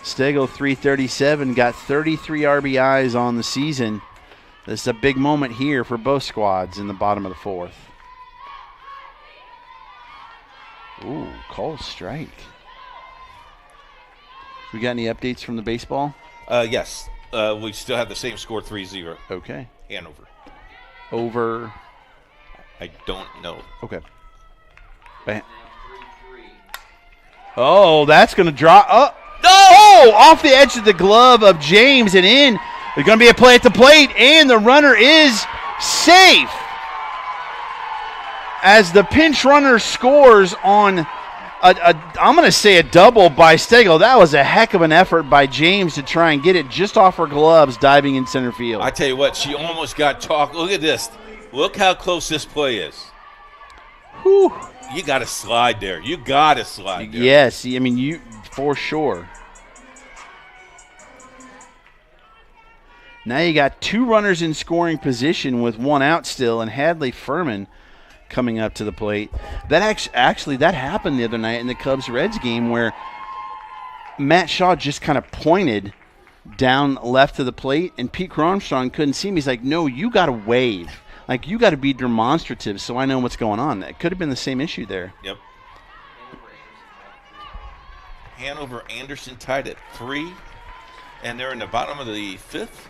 Stagel, 337, got 33 RBIs on the season. This is a big moment here for both squads in the bottom of the fourth. Ooh, called strike. We got any updates from the baseball? Yes. We still have the same score, 3-0. Okay. Hanover. Over? I don't know. Okay. Oh, that's going to drop. Oh, no! Off the edge of the glove of James and in. There's going to be a play at the plate, and the runner is safe. As the pinch runner scores on, I'm going to say a double by Stagel. That was a heck of an effort by James to try and get it just off her gloves, diving in center field. I tell you what, she almost got talked. Look at this. Look how close this play is. Whew. You got to slide there. You got to slide there. Yes, I mean, you for sure. Now you got 2 runners in scoring position with 1 out still, and Hadley Furman coming up to the plate. That actually that happened the other night in the Cubs-Reds game where Matt Shaw just kind of pointed down left to the plate, and Pete Armstrong couldn't see him. He's like, no, you got to wave. Like, you got to be demonstrative so I know what's going on. That could have been the same issue there. Yep. Hanover Anderson tied at 3, and they're in the bottom of the 5th.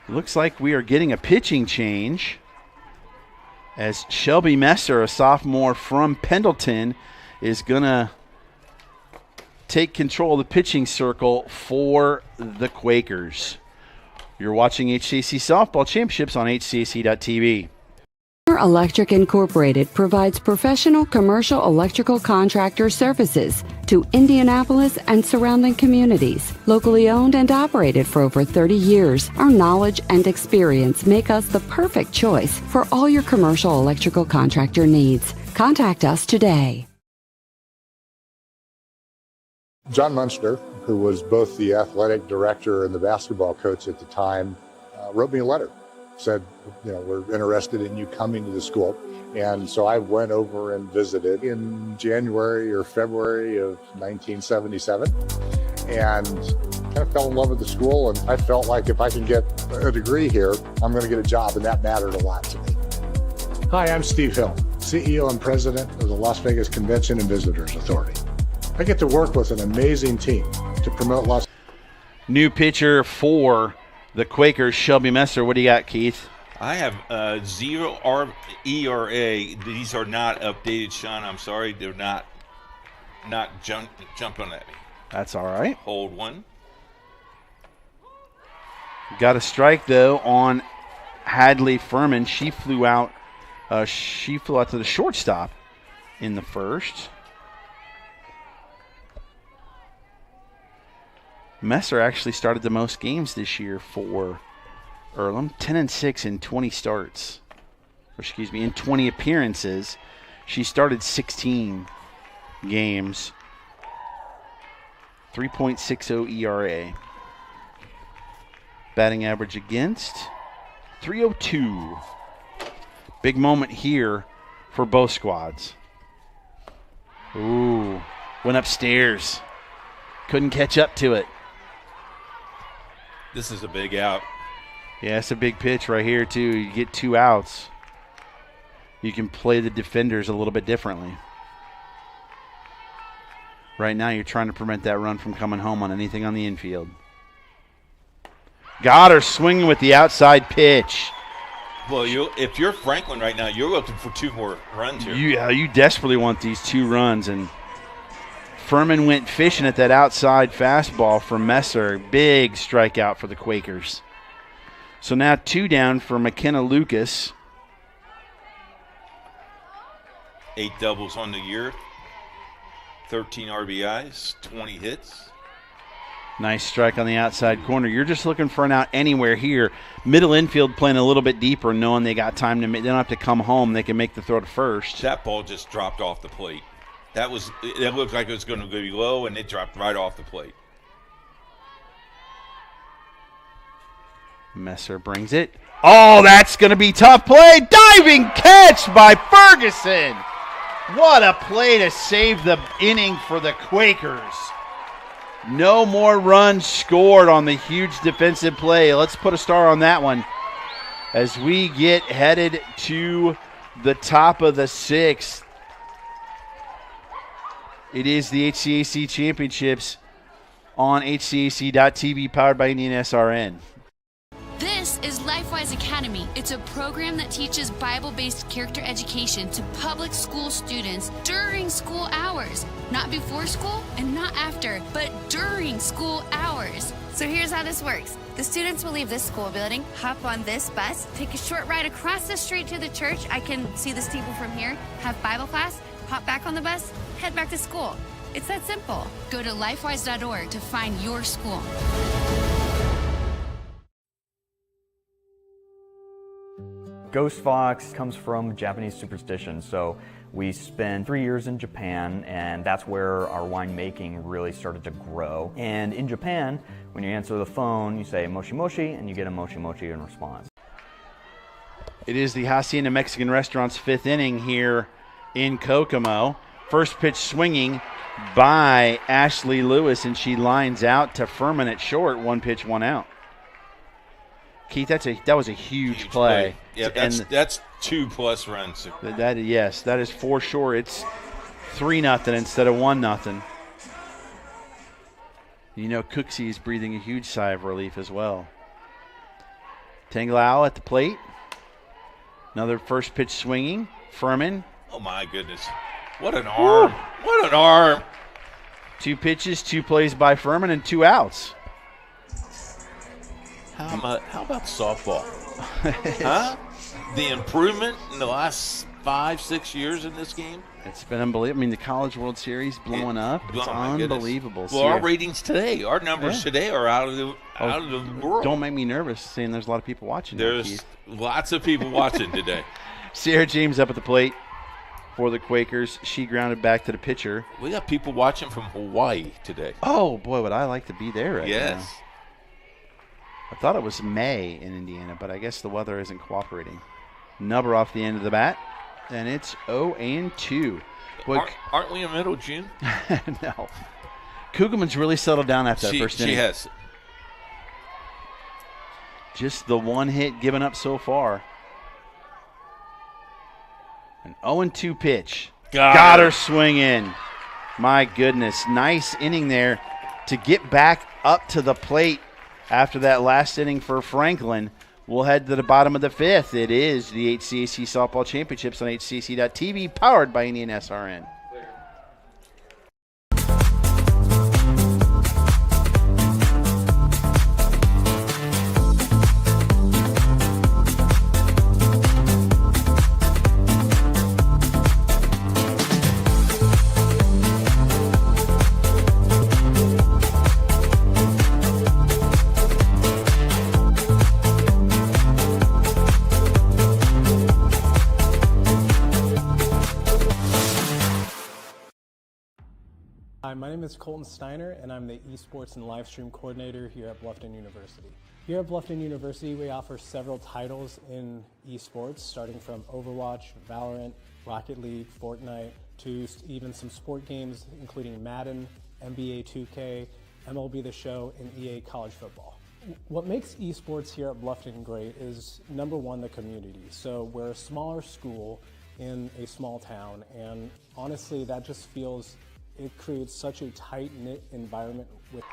Looks like we are getting a pitching change as Shelby Messer, a sophomore from Pendleton, is going to take control of the pitching circle for the Quakers. You're watching HCAC Softball Championships on HCAC.tv. Electric Incorporated provides professional commercial electrical contractor services to Indianapolis and surrounding communities. Locally owned and operated for over 30 years, our knowledge and experience make us the perfect choice for all your commercial electrical contractor needs. Contact us today. John Munster, who was both the athletic director and the basketball coach at the time, wrote me a letter. Said, we're interested in you coming to the school. And so I went over and visited in January or February of 1977 and kind of fell in love with the school. And I felt like if I can get a degree here, I'm going to get a job. And that mattered a lot to me. Hi, I'm Steve Hill, CEO and President of the Las Vegas Convention and Visitors Authority. I get to work with an amazing team to promote Las. New pitcher for the Quakers, Shelby Messer. What do you got, Keith? I have 0 ERA. These are not updated, Sean. I'm sorry. They're not jumping at me. That's all right. Hold one. Got a strike, though, on Hadley Furman. She flew out to the shortstop in the first. Messer actually started the most games this year for Earlham, 10-6 in 20 starts. In 20 appearances. She started 16 games. 3.60 ERA. Batting average against 302. Big moment here for both squads. Ooh, went upstairs. Couldn't catch up to it. This is a big out. Yeah, it's a big pitch right here, too. You get 2 outs. You can play the defenders a little bit differently. Right now, you're trying to prevent that run from coming home on anything on the infield. Got her swinging with the outside pitch. Well, if you're Franklin right now, you're looking for 2 more runs here. You desperately want these 2 runs, and Furman went fishing at that outside fastball from Messer. Big strikeout for the Quakers. So now 2 down for McKenna Lucas. 8 doubles on the year, 13 RBIs, 20 hits. Nice strike on the outside corner. You're just looking for an out anywhere here. Middle infield playing a little bit deeper, knowing they got time to. They don't have to come home. They can make the throw to first. That ball just dropped off the plate. That looked like it was going to be low, and it dropped right off the plate. Messer brings it. Oh, that's going to be tough play. Diving catch by Ferguson. What a play to save the inning for the Quakers. No more runs scored on the huge defensive play. Let's put a star on that one as we get headed to the top of the 6th. It is the HCAC Championships on HCAC.TV, powered by IndianaSRN. This is LifeWise Academy. It's a program that teaches Bible-based character education to public school students during school hours. Not before school and not after, but during school hours. So here's how this works. The students will leave this school building, hop on this bus, take a short ride across the street to the church. I can see the steeple from here, have Bible class, hop back on the bus, head back to school. It's that simple. Go to lifewise.org to find your school. Ghost Fox comes from Japanese superstition, so we spent 3 years in Japan, and that's where our winemaking really started to grow. And in Japan, when you answer the phone, you say moshi moshi, and you get a moshi moshi in response. It is the Hacienda Mexican Restaurant's 5th inning here in Kokomo. First pitch swinging by Ashley Lewis, and she lines out to Furman at short. 1 pitch, 1 out. Keith, that was a huge play. Yeah, that's 2+ runs. That is for sure. It's 3-0 instead of 1-0. You know, Cooksey is breathing a huge sigh of relief as well. Tanglao at the plate. Another first pitch swinging. Furman. Oh my goodness! What an arm! Woo. What an arm! 2 pitches, 2 plays by Furman, and 2 outs. How about softball? Huh? The improvement in the last 5-6 years in this game? It's been unbelievable. I mean, the College World Series blowing up. It's unbelievable. Well, our ratings today, our numbers today are out of the world. Don't make me nervous seeing there's a lot of people watching. There's lots of people watching today. Sierra James up at the plate for the Quakers. She grounded back to the pitcher. We got people watching from Hawaii today. Oh, boy, would I like to be there right now. Yes. I thought it was May in Indiana, but I guess the weather isn't cooperating. Nubber off the end of the bat, and it's 0-2. Aren't we in the middle of June? No. Kugelman's really settled down after that first inning. She has. Just the 1 hit given up so far. 0-2 pitch. Got her swinging. My goodness. Nice inning there to get back up to the plate after that last inning for Franklin. We'll head to the bottom of the fifth. It is the HCAC Softball Championships on HCAC.TV, powered by IndianaSRN. Hi, my name is Colton Steiner, and I'm the Esports and Livestream Coordinator here at Bluffton University. Here at Bluffton University, we offer several titles in esports, starting from Overwatch, Valorant, Rocket League, Fortnite, to even some sport games, including Madden, NBA 2K, MLB The Show, and EA College Football. What makes esports here at Bluffton great is, number one, the community. So we're a smaller school in a small town, and honestly, that just feels it creates such a tight-knit environment. With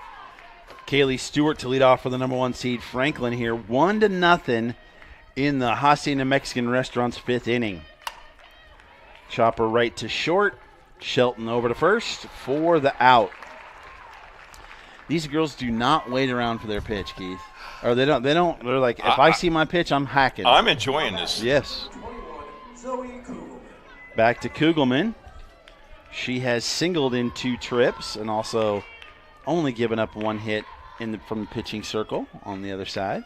Kaylee Stewart to lead off for the number 1 seed Franklin here, 1-0 in the Hacienda Mexican Restaurant's 5th inning. Chopper right to short, Shelton over to first for the out. These girls do not wait around for their pitch, Keith. Or they're like, if I see my pitch, I'm hacking. I'm enjoying this. Yes. Back to Kugelman. She has singled in 2 trips and also only given up 1 hit from the pitching circle on the other side.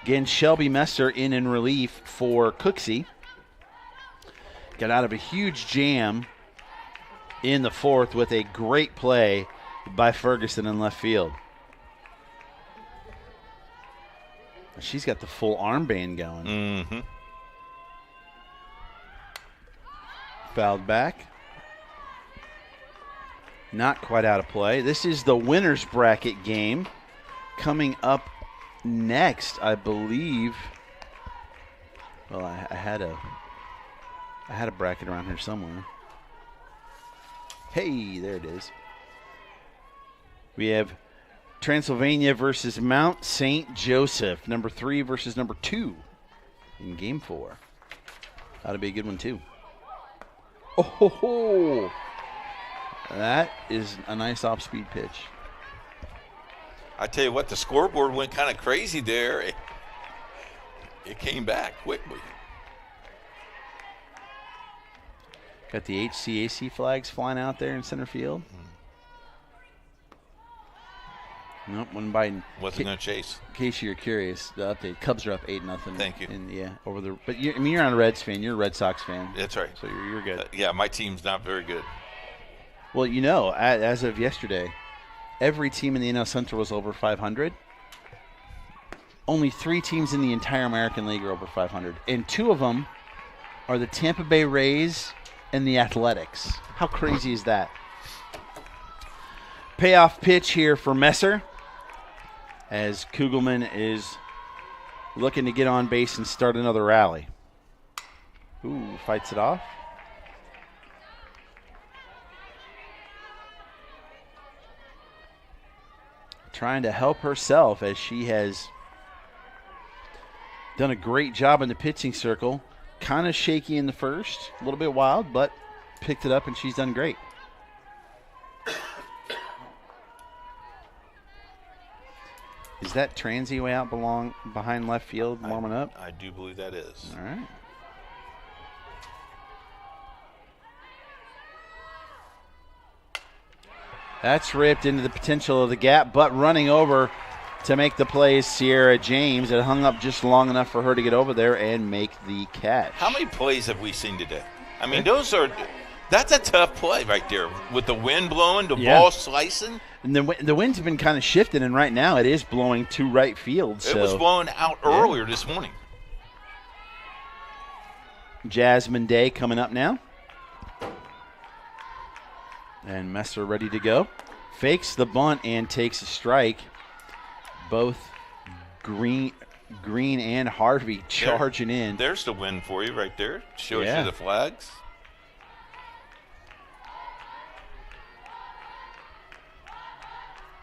Again, Shelby Messer in relief for Cooksey. Got out of a huge jam in the 4th with a great play by Ferguson in left field. She's got the full armband going. Mm-hmm. Fouled back. Not quite out of play. This is the winner's bracket game coming up next, I believe. Well, I had a bracket around here somewhere. Hey, there it is. We have Transylvania versus Mount St. Joseph, number 3 versus number 2 in game 4. That'll be a good one too. Oh, ho, ho. That is a nice off-speed pitch. I tell you what, the scoreboard went kind of crazy there. It came back quickly. Got the HCAC flags flying out there in center field. Nope, one Biden. Wasn't going to chase. In case you're curious, the update: Cubs are up 8-0. Thank you. And over the. But you're not a Reds fan. You're a Red Sox fan. That's right. So you're good. Yeah, my team's not very good. Well, as of yesterday, every team in the NL Central was over 500. Only 3 teams in the entire American League are over 500, and 2 of them are the Tampa Bay Rays and the Athletics. How crazy is that? Payoff pitch here for Messer, as Kugelman is looking to get on base and start another rally. Ooh, fights it off. Trying to help herself, as she has done a great job in the pitching circle. Kind of shaky in the first, a little bit wild, but picked it up and she's done great. Is that Transy way out behind left field warming up? I do believe that is. All right. That's ripped into the potential of the gap, but running over to make the play is Sierra James. It hung up just long enough for her to get over there and make the catch. How many plays have we seen today? I mean, that's a tough play right there with the wind blowing, the ball slicing. And the wind's been kind of shifting, and right now it is blowing to right field. It was blowing out earlier this morning. Jasmine Day coming up now. And Messer ready to go. Fakes the bunt and takes a strike. Both Green and Harvey charging in. There's the win for you right there. Shows Yeah. you the flags.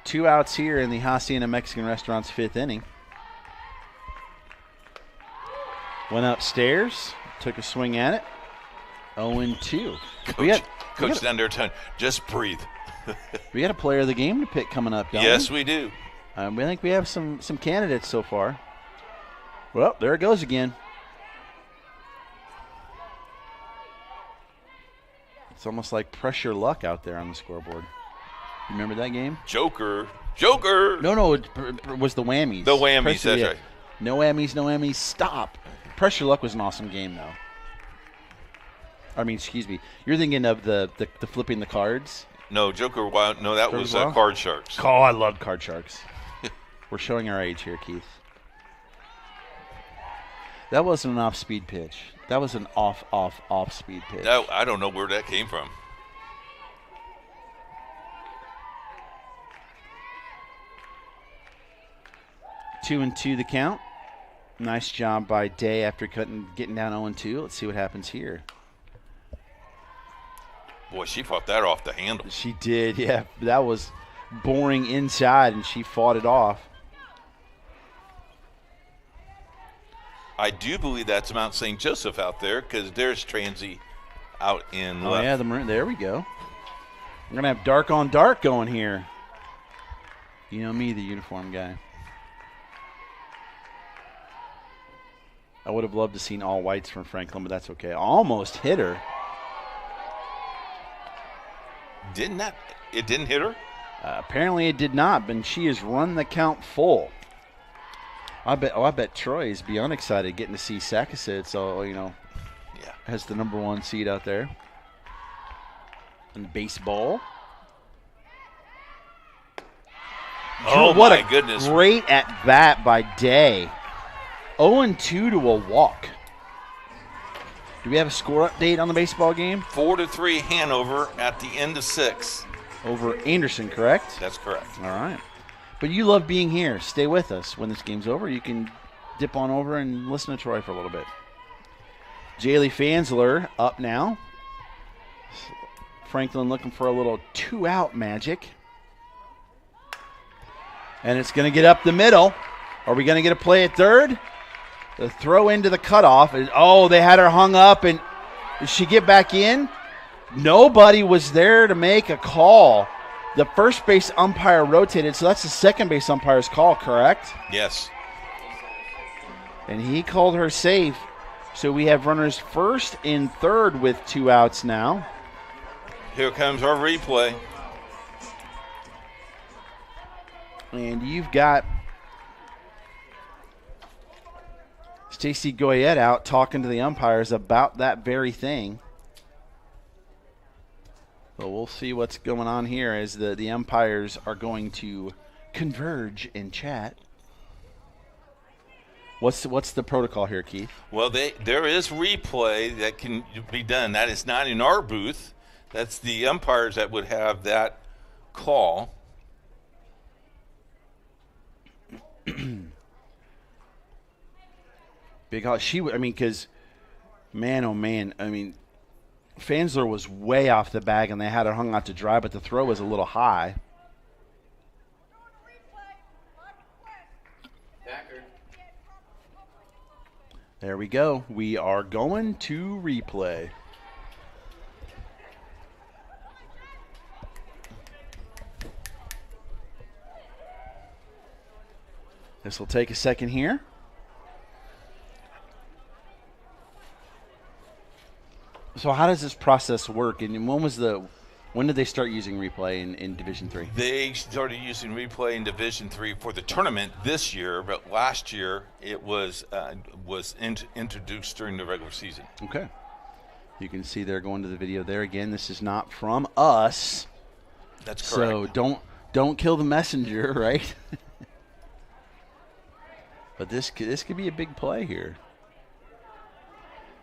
Two outs here in the Hacienda Mexican Restaurant's 5th inning. Went upstairs, took a swing at it. 0-2. Coach down there telling, just breathe. We got a player of the game to pick coming up, don't Yes, we do. We think we have some candidates so far. Well, there it goes again. It's almost like pressure luck out there on the scoreboard. You remember that game? Joker. No, it was the whammies. The whammies, Pressure, that's yeah. right. No whammies, stop. Pressure luck was an awesome game, though. I mean, excuse me. You're thinking of the flipping the cards? No, Joker Wild. No, that was Wild? Card Sharks. Oh, I love Card Sharks. We're showing our age here, Keith. That wasn't an off-speed pitch. That was an off-speed pitch. I don't know where that came from. Two and two the count. Nice job by Day after getting down 0-2. Let's see what happens here. Boy, she fought that off the handle. She did, yeah. That was boring inside, and she fought it off. I do believe that's Mount St. Joseph out there because there's Transy out in left. Yeah, the maroon. There we go. We're going to have dark on dark going here. You know me, the uniform guy. I would have loved to seen all whites from Franklin, but that's okay. Almost hit her. It didn't hit her? Apparently it did not, but she has run the count full. I bet Troy is beyond excited getting to see Sacasid, so, has the #1 seed out there. And baseball. Oh, what my a goodness. Great at bat by Day. 0-2 to a walk. Do we have a score update on the baseball game? 4-3 Hanover at the end of 6. Over Anderson, correct? That's correct. All right. But you love being here. Stay with us. When this game's over, you can dip on over and listen to Troy for a little bit. Jaylee Fansler up now. Franklin looking for a little 2-out magic. And it's going to get up the middle. Are we going to get a play at third? The throw into the cutoff. They had her hung up. And did she get back in? Nobody was there to make a call. The first base umpire rotated, so that's the second base umpire's call, correct? Yes. And he called her safe. So we have runners first and third with 2 outs now. Here comes our replay. And you've got Stacey Goyette out talking to the umpires about that very thing. So we'll see what's going on here as the umpires are going to converge and chat. What's the protocol here, Keith? Well, there is replay that can be done. That is not in our booth. That's the umpires that would have that call. Big call. Because, man, oh, man, Fansler was way off the bag, and they had her hung out to dry, but the throw was a little high. There we go. We are going to replay. This will take a second here. So how does this process work? And when did they start using replay in Division III? They started using replay in Division III for the tournament this year, but last year it was introduced during the regular season. Okay. You can see they're going to the video there again. This is not from us. That's correct. So don't kill the messenger, right? But this could be a big play here.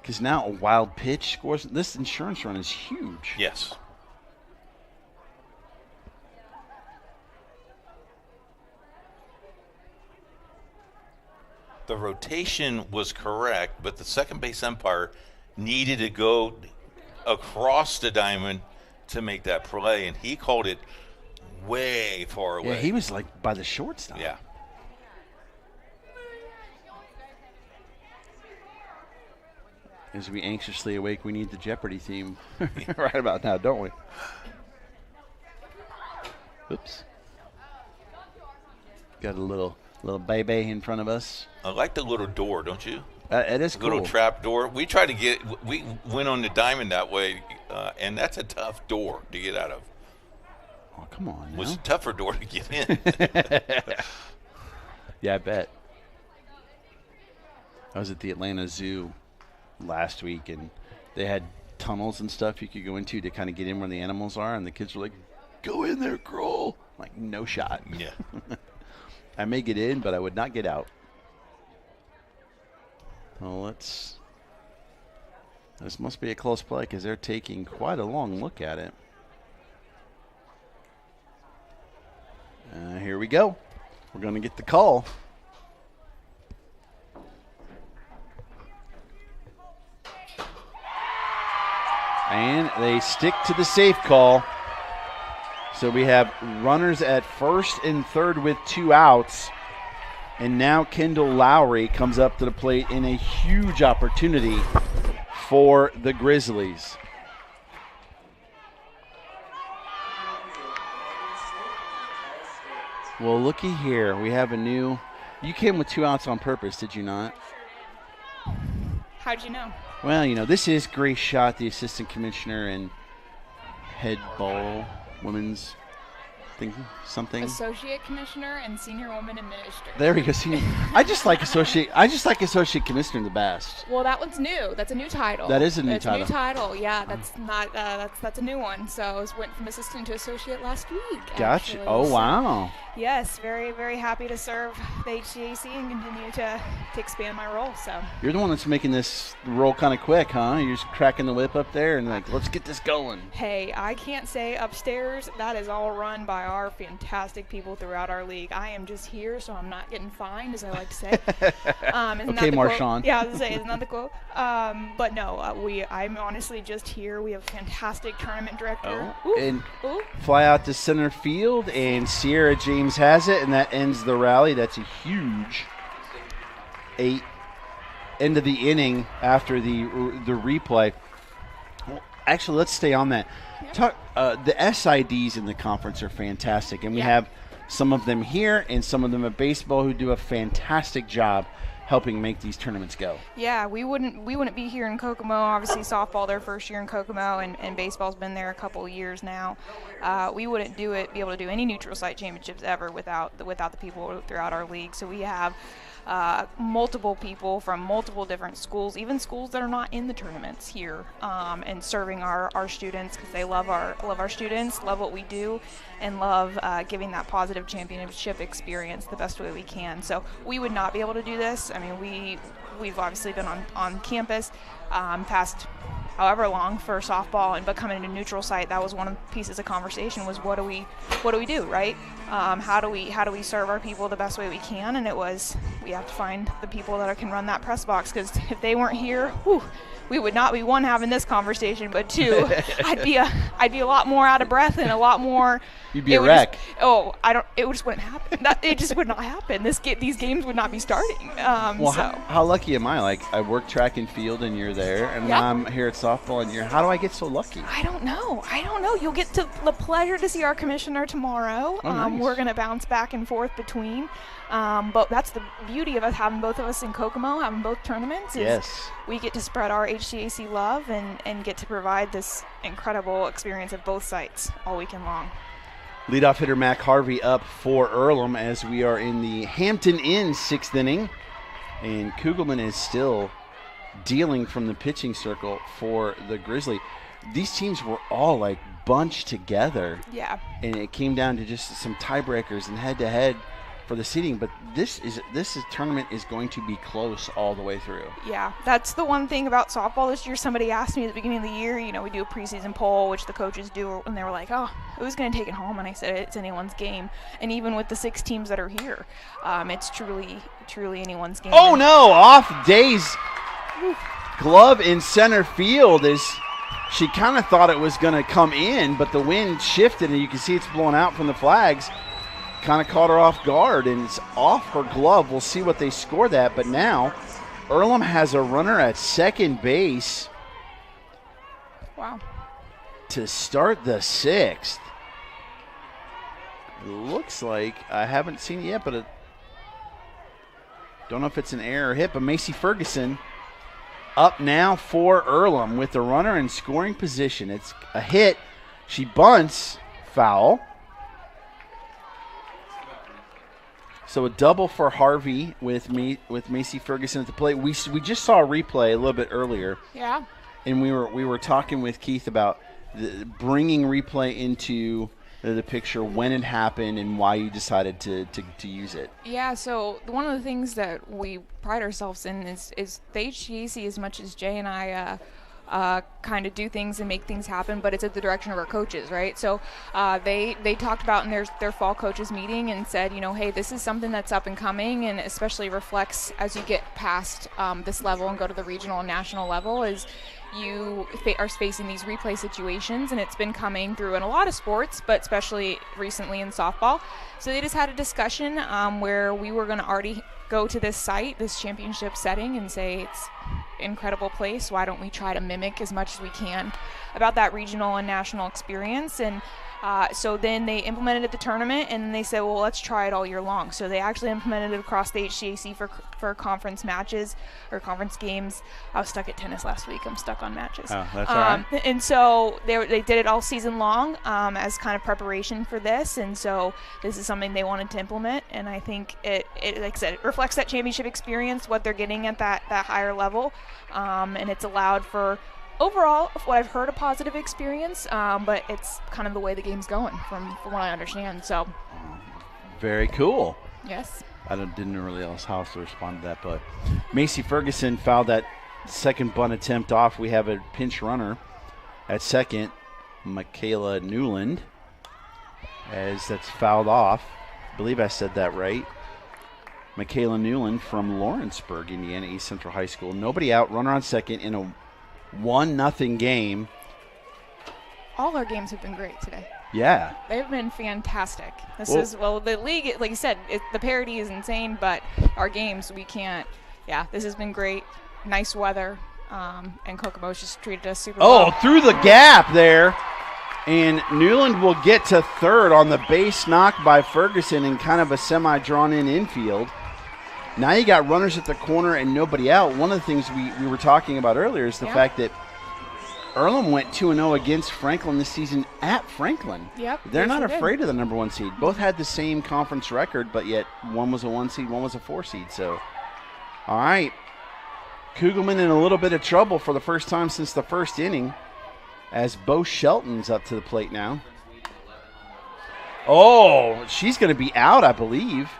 Because now a wild pitch scores. This insurance run is huge. Yes. the rotation was correct, but the second base umpire needed to go across the diamond to make that play, and he called it way far away. Yeah, he was like by the shortstop. Yeah. As we anxiously awake, we need the Jeopardy theme right about now, don't we? Oops. Got a little baby in front of us. I like the little door, don't you? It is cool. Little trap door. We tried to we went on the diamond that way, and that's a tough door to get out of. Oh, come on. It was now. a tougher door to get in. Yeah, I bet. I was at the Atlanta Zoo last week, and they had tunnels and stuff you could go into to kind of get in where the animals are, and the kids were like, go in there, Kroll. I'm like, no shot. Yeah. I may get in, but I would not get out. Well, this must be a close play because they're taking quite a long look at it. Here we go. We're going to get the call. And they stick to the safe call. So we have runners at first and third with 2 outs. And now Kendall Lowry comes up to the plate in a huge opportunity for the Grizzlies. Well, looky here. We have a new... You came with 2 outs on purpose, did you not? How'd you know? Well, you know, this is Grace Schott, the assistant commissioner and head ball women's something. Associate commissioner and senior woman administrator. There we go. I just like associate commissioner the best. Well, that one's new. That's a new title. That is a new title. It's a new title. Yeah, that's not. That's a new one. So I went from assistant to associate last week. Gotcha. Actually. Oh, so, wow. yes, very, very happy to serve the HCAC and continue to expand my role. So You're the one that's making this roll kind of quick, huh? You're just cracking the whip up there and like, let's get this going. Hey, I can't say upstairs. That is all run by our fantastic people throughout our league. I am just here, so I'm not getting fined, as I like to say. Okay, Marshawn. Yeah, I was going to say, isn't that the quote? But no, I'm honestly just here. We have a fantastic tournament director. Fly out to center field, and Sierra James has it, and that ends the rally. That's a huge end of the inning after the replay. Well, actually, let's stay on that. The SIDs in the conference are fantastic, and we have some of them here and some of them at baseball who do a fantastic job helping make these tournaments go. Yeah, we wouldn't be here in Kokomo. Obviously, softball their first year in Kokomo, and baseball's been there a couple of years now. We wouldn't be able to do any neutral site championships ever without the people throughout our league. So we have multiple people from multiple different schools, even schools that are not in the tournaments here, and serving our students because they love our students, love what we do, and love giving that positive championship experience the best way we can. So we would not be able to do this. I mean, we've obviously been on campus past however long for softball, but coming to neutral site, that was one of the pieces of conversation was what do we do, right? How do we serve our people the best way we can? And it was we have to find the people that can run that press box, because if they weren't here, we would not be, one, having this conversation, but two, I'd be a lot more out of breath and a lot more. You'd be a wreck. It just wouldn't happen. It just would not happen. These games would not be starting. How lucky am I? Like, I work track and field and you're there, and now I'm here at softball and how do I get so lucky? I don't know. You'll get the pleasure to see our commissioner tomorrow. Oh, nice. We're going to bounce back and forth between. But that's the beauty of us having both of us in Kokomo, having both tournaments. Yes. We get to spread our HCAC love and get to provide this incredible experience at both sites all weekend long. Leadoff hitter Mac Harvey up for Earlham as we are in the Hampton Inn 6th inning. And Kugelman is still dealing from the pitching circle for the Grizzly. These teams were all like bunched together. Yeah. And it came down to just some tiebreakers and head-to-head for the seeding, but this tournament is going to be close all the way through. Yeah, that's the one thing about softball this year. Somebody asked me at the beginning of the year, we do a preseason poll, which the coaches do, and they were like, oh, who's going to take it home? And I said, it's anyone's game. And even with the 6 teams that are here, it's truly anyone's game. Oh, no, off Day's glove in center field is – she kind of thought it was going to come in, but the wind shifted, and you can see it's blowing out from the flags. Kind of caught her off guard, and it's off her glove. We'll see what they score that. But now Earlham has a runner at second base. Wow. To start the 6th. It looks like, I haven't seen it yet, but don't know if it's an error or hit, but Macy Ferguson up now for Earlham with the runner in scoring position. It's a hit. She bunts, foul. So a double for Harvey with Macy Ferguson at the plate. We just saw a replay a little bit earlier. Yeah. And we were talking with Keith about bringing replay into the picture, when it happened and why you decided to use it. Yeah, so one of the things that we pride ourselves in is the HCAC, as much as Jay and I kind of do things and make things happen, but it's at the direction of our coaches, right? So they talked about in their fall coaches meeting and said, hey, this is something that's up and coming, and especially reflects as you get past this level and go to the regional and national level, is you are facing these replay situations, and it's been coming through in a lot of sports, but especially recently in softball. So they just had a discussion where we were going to already go to this site, this championship setting, and say it's an incredible place. Why don't we try to mimic as much as we can about that regional and national experience? And so then they implemented it at the tournament, and they said, well, let's try it all year long. So they actually implemented it across the HCAC for conference matches or conference games. I was stuck at tennis last week. I'm stuck on matches. Oh, that's all right. And so they did it all season long as kind of preparation for this. And so this is something they wanted to implement. And I think it like I said, it reflects that championship experience, what they're getting at that higher level. And it's allowed for, overall, what I've heard, a positive experience, but it's kind of the way the game's going from what I understand. So, very cool. Yes. I didn't know really else how else to respond to that, but Macy Ferguson fouled that second bunt attempt off. We have a pinch runner at second, Michaela Newland, as that's fouled off. I believe I said that right. Michaela Newland from Lawrenceburg, Indiana East Central High School. Nobody out, runner on second in a 1-0 game. All our games have been great today. Yeah. They've been fantastic. The league, like you said, the parity is insane, but our games, we can't. Yeah, this has been great. Nice weather, and Kokomo's just treated us super well. Oh, through the gap there. And Newland will get to third on the base knock by Ferguson in kind of a semi-drawn-in infield. Now you got runners at the corner and nobody out. One of the things we were talking about earlier is the fact that Earlham went 2-0 against Franklin this season at Franklin. Yep. They're not afraid of the number 1 seed. Both had the same conference record, but yet one was a 1 seed, one was a 4 seed. So, all right. Kugelman in a little bit of trouble for the first time since the first inning, as Bo Shelton's up to the plate now. Oh, she's going to be out, I believe.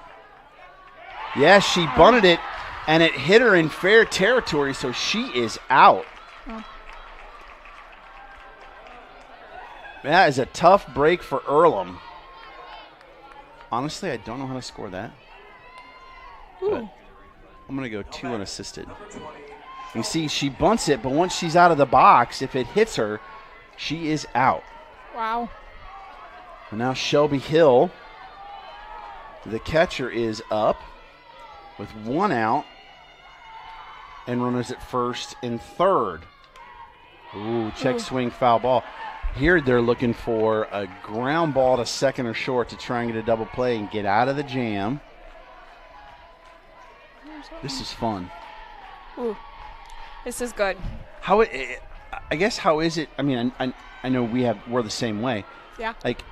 Yeah, she bunted it, and it hit her in fair territory, so she is out. Oh. That is a tough break for Earlham. Honestly, I don't know how to score that. But I'm going to go 2 unassisted. You see, she bunts it, but once she's out of the box, if it hits her, she is out. Wow. And now Shelby Hill, the catcher, is up with 1 out and runners at first and third. Ooh, check swing, foul ball. Here they're looking for a ground ball to second or short to try and get a double play and get out of the jam. This is fun. Ooh, this is good. How is it? I mean, I know we're the same way. Yeah. Like,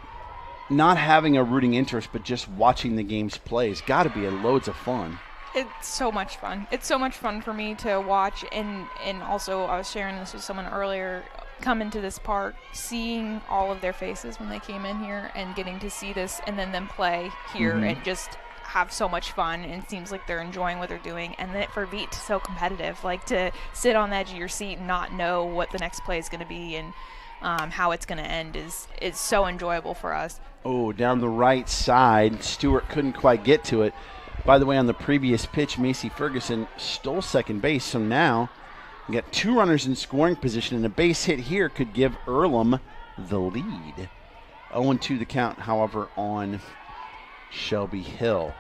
not having a rooting interest, but just watching the games play has got to be loads of fun. It's so much fun. It's so much fun for me to watch, and also I was sharing this with someone earlier. Come into this park, seeing all of their faces when they came in here, and getting to see this, and then them play here, and just have so much fun, and it seems like they're enjoying what they're doing. And then for beat so competitive, like to sit on the edge of your seat and not know what the next play is going to be and how it's going to end is so enjoyable for us. Oh, down the right side, Stewart couldn't quite get to it. By the way, on the previous pitch, Macy Ferguson stole second base, so now we got 2 runners in scoring position, and a base hit here could give Earlham the lead. 0-2 the count, however, on Shelby Hill.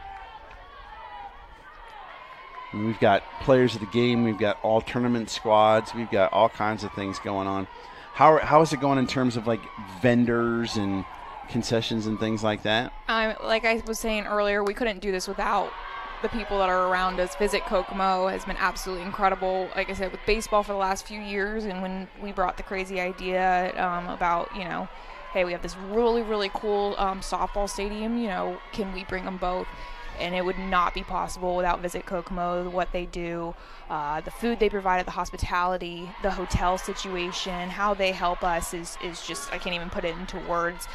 And we've got players of the game. We've got all tournament squads. We've got all kinds of things going on. How is it going in terms of like vendors and concessions and things like that? Like I was saying earlier, we couldn't do this without the people that are around us. Visit Kokomo has been absolutely incredible. Like I said, with baseball for the last few years, and when we brought the crazy idea about, hey, we have this really, really cool softball stadium, can we bring them both? And it would not be possible without Visit Kokomo, what they do, the food they provide, the hospitality, the hotel situation, how they help us is just, I can't even put it into words.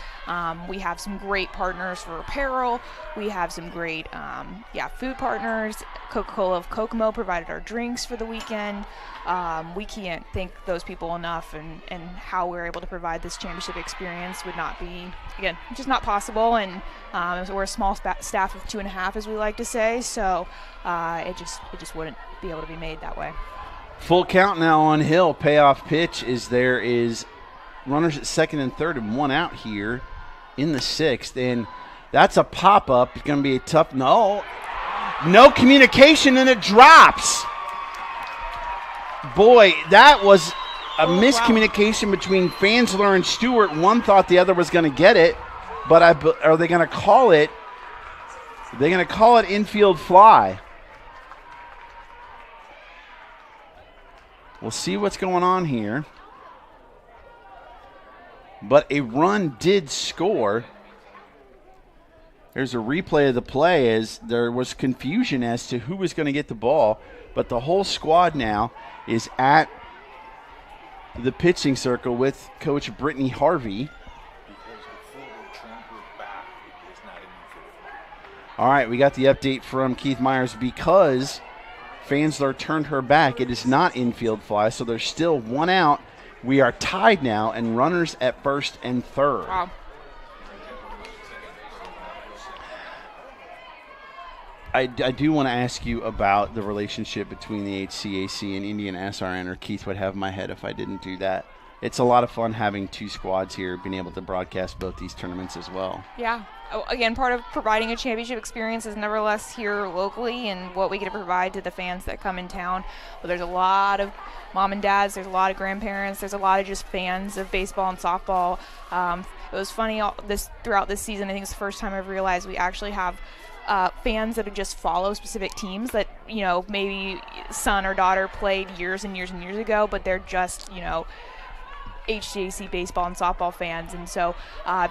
We have some great partners for apparel. We have some great food partners. Coca-Cola of Kokomo provided our drinks for the weekend. We can't thank those people enough, and how we're able to provide this championship experience would not be, again, just not possible. And we're a small staff of 2.5, as we like to say, so it just wouldn't be able to be made that way. Full count now on Hill. Payoff pitch is there is runners at second and third and 1 out here in the 6th, and that's a pop-up. It's going to be a tough no communication, and it drops. Boy, that was a miscommunication between Fansler and Stewart. One thought the other was going to get it, but are they going to call it? They're going to call it infield fly. We'll see what's going on here. But a run did score. There's a replay of the play as there was confusion as to who was going to get the ball, but the whole squad now is at the pitching circle with Coach Brittany Harvey. All right, we got the update from Keith Myers. Because Fansler turned her back, it is not infield fly, so there's still 1 out. We are tied now, and runners at first and third. Wow. I do want to ask you about the relationship between the HCAC and IndianaSRN, or Keith would have my head if I didn't do that. It's a lot of fun having 2 squads here, being able to broadcast both these tournaments as well. Yeah. Again, part of providing a championship experience is nevertheless here locally and what we get to provide to the fans that come in town. But there's a lot of mom and dads, there's a lot of grandparents, there's a lot of just fans of baseball and softball. It was funny throughout this season. I think it's the first time I've realized we actually have fans that just follow specific teams that, maybe son or daughter played years and years and years ago, but they're just, HCAC baseball and softball fans. And so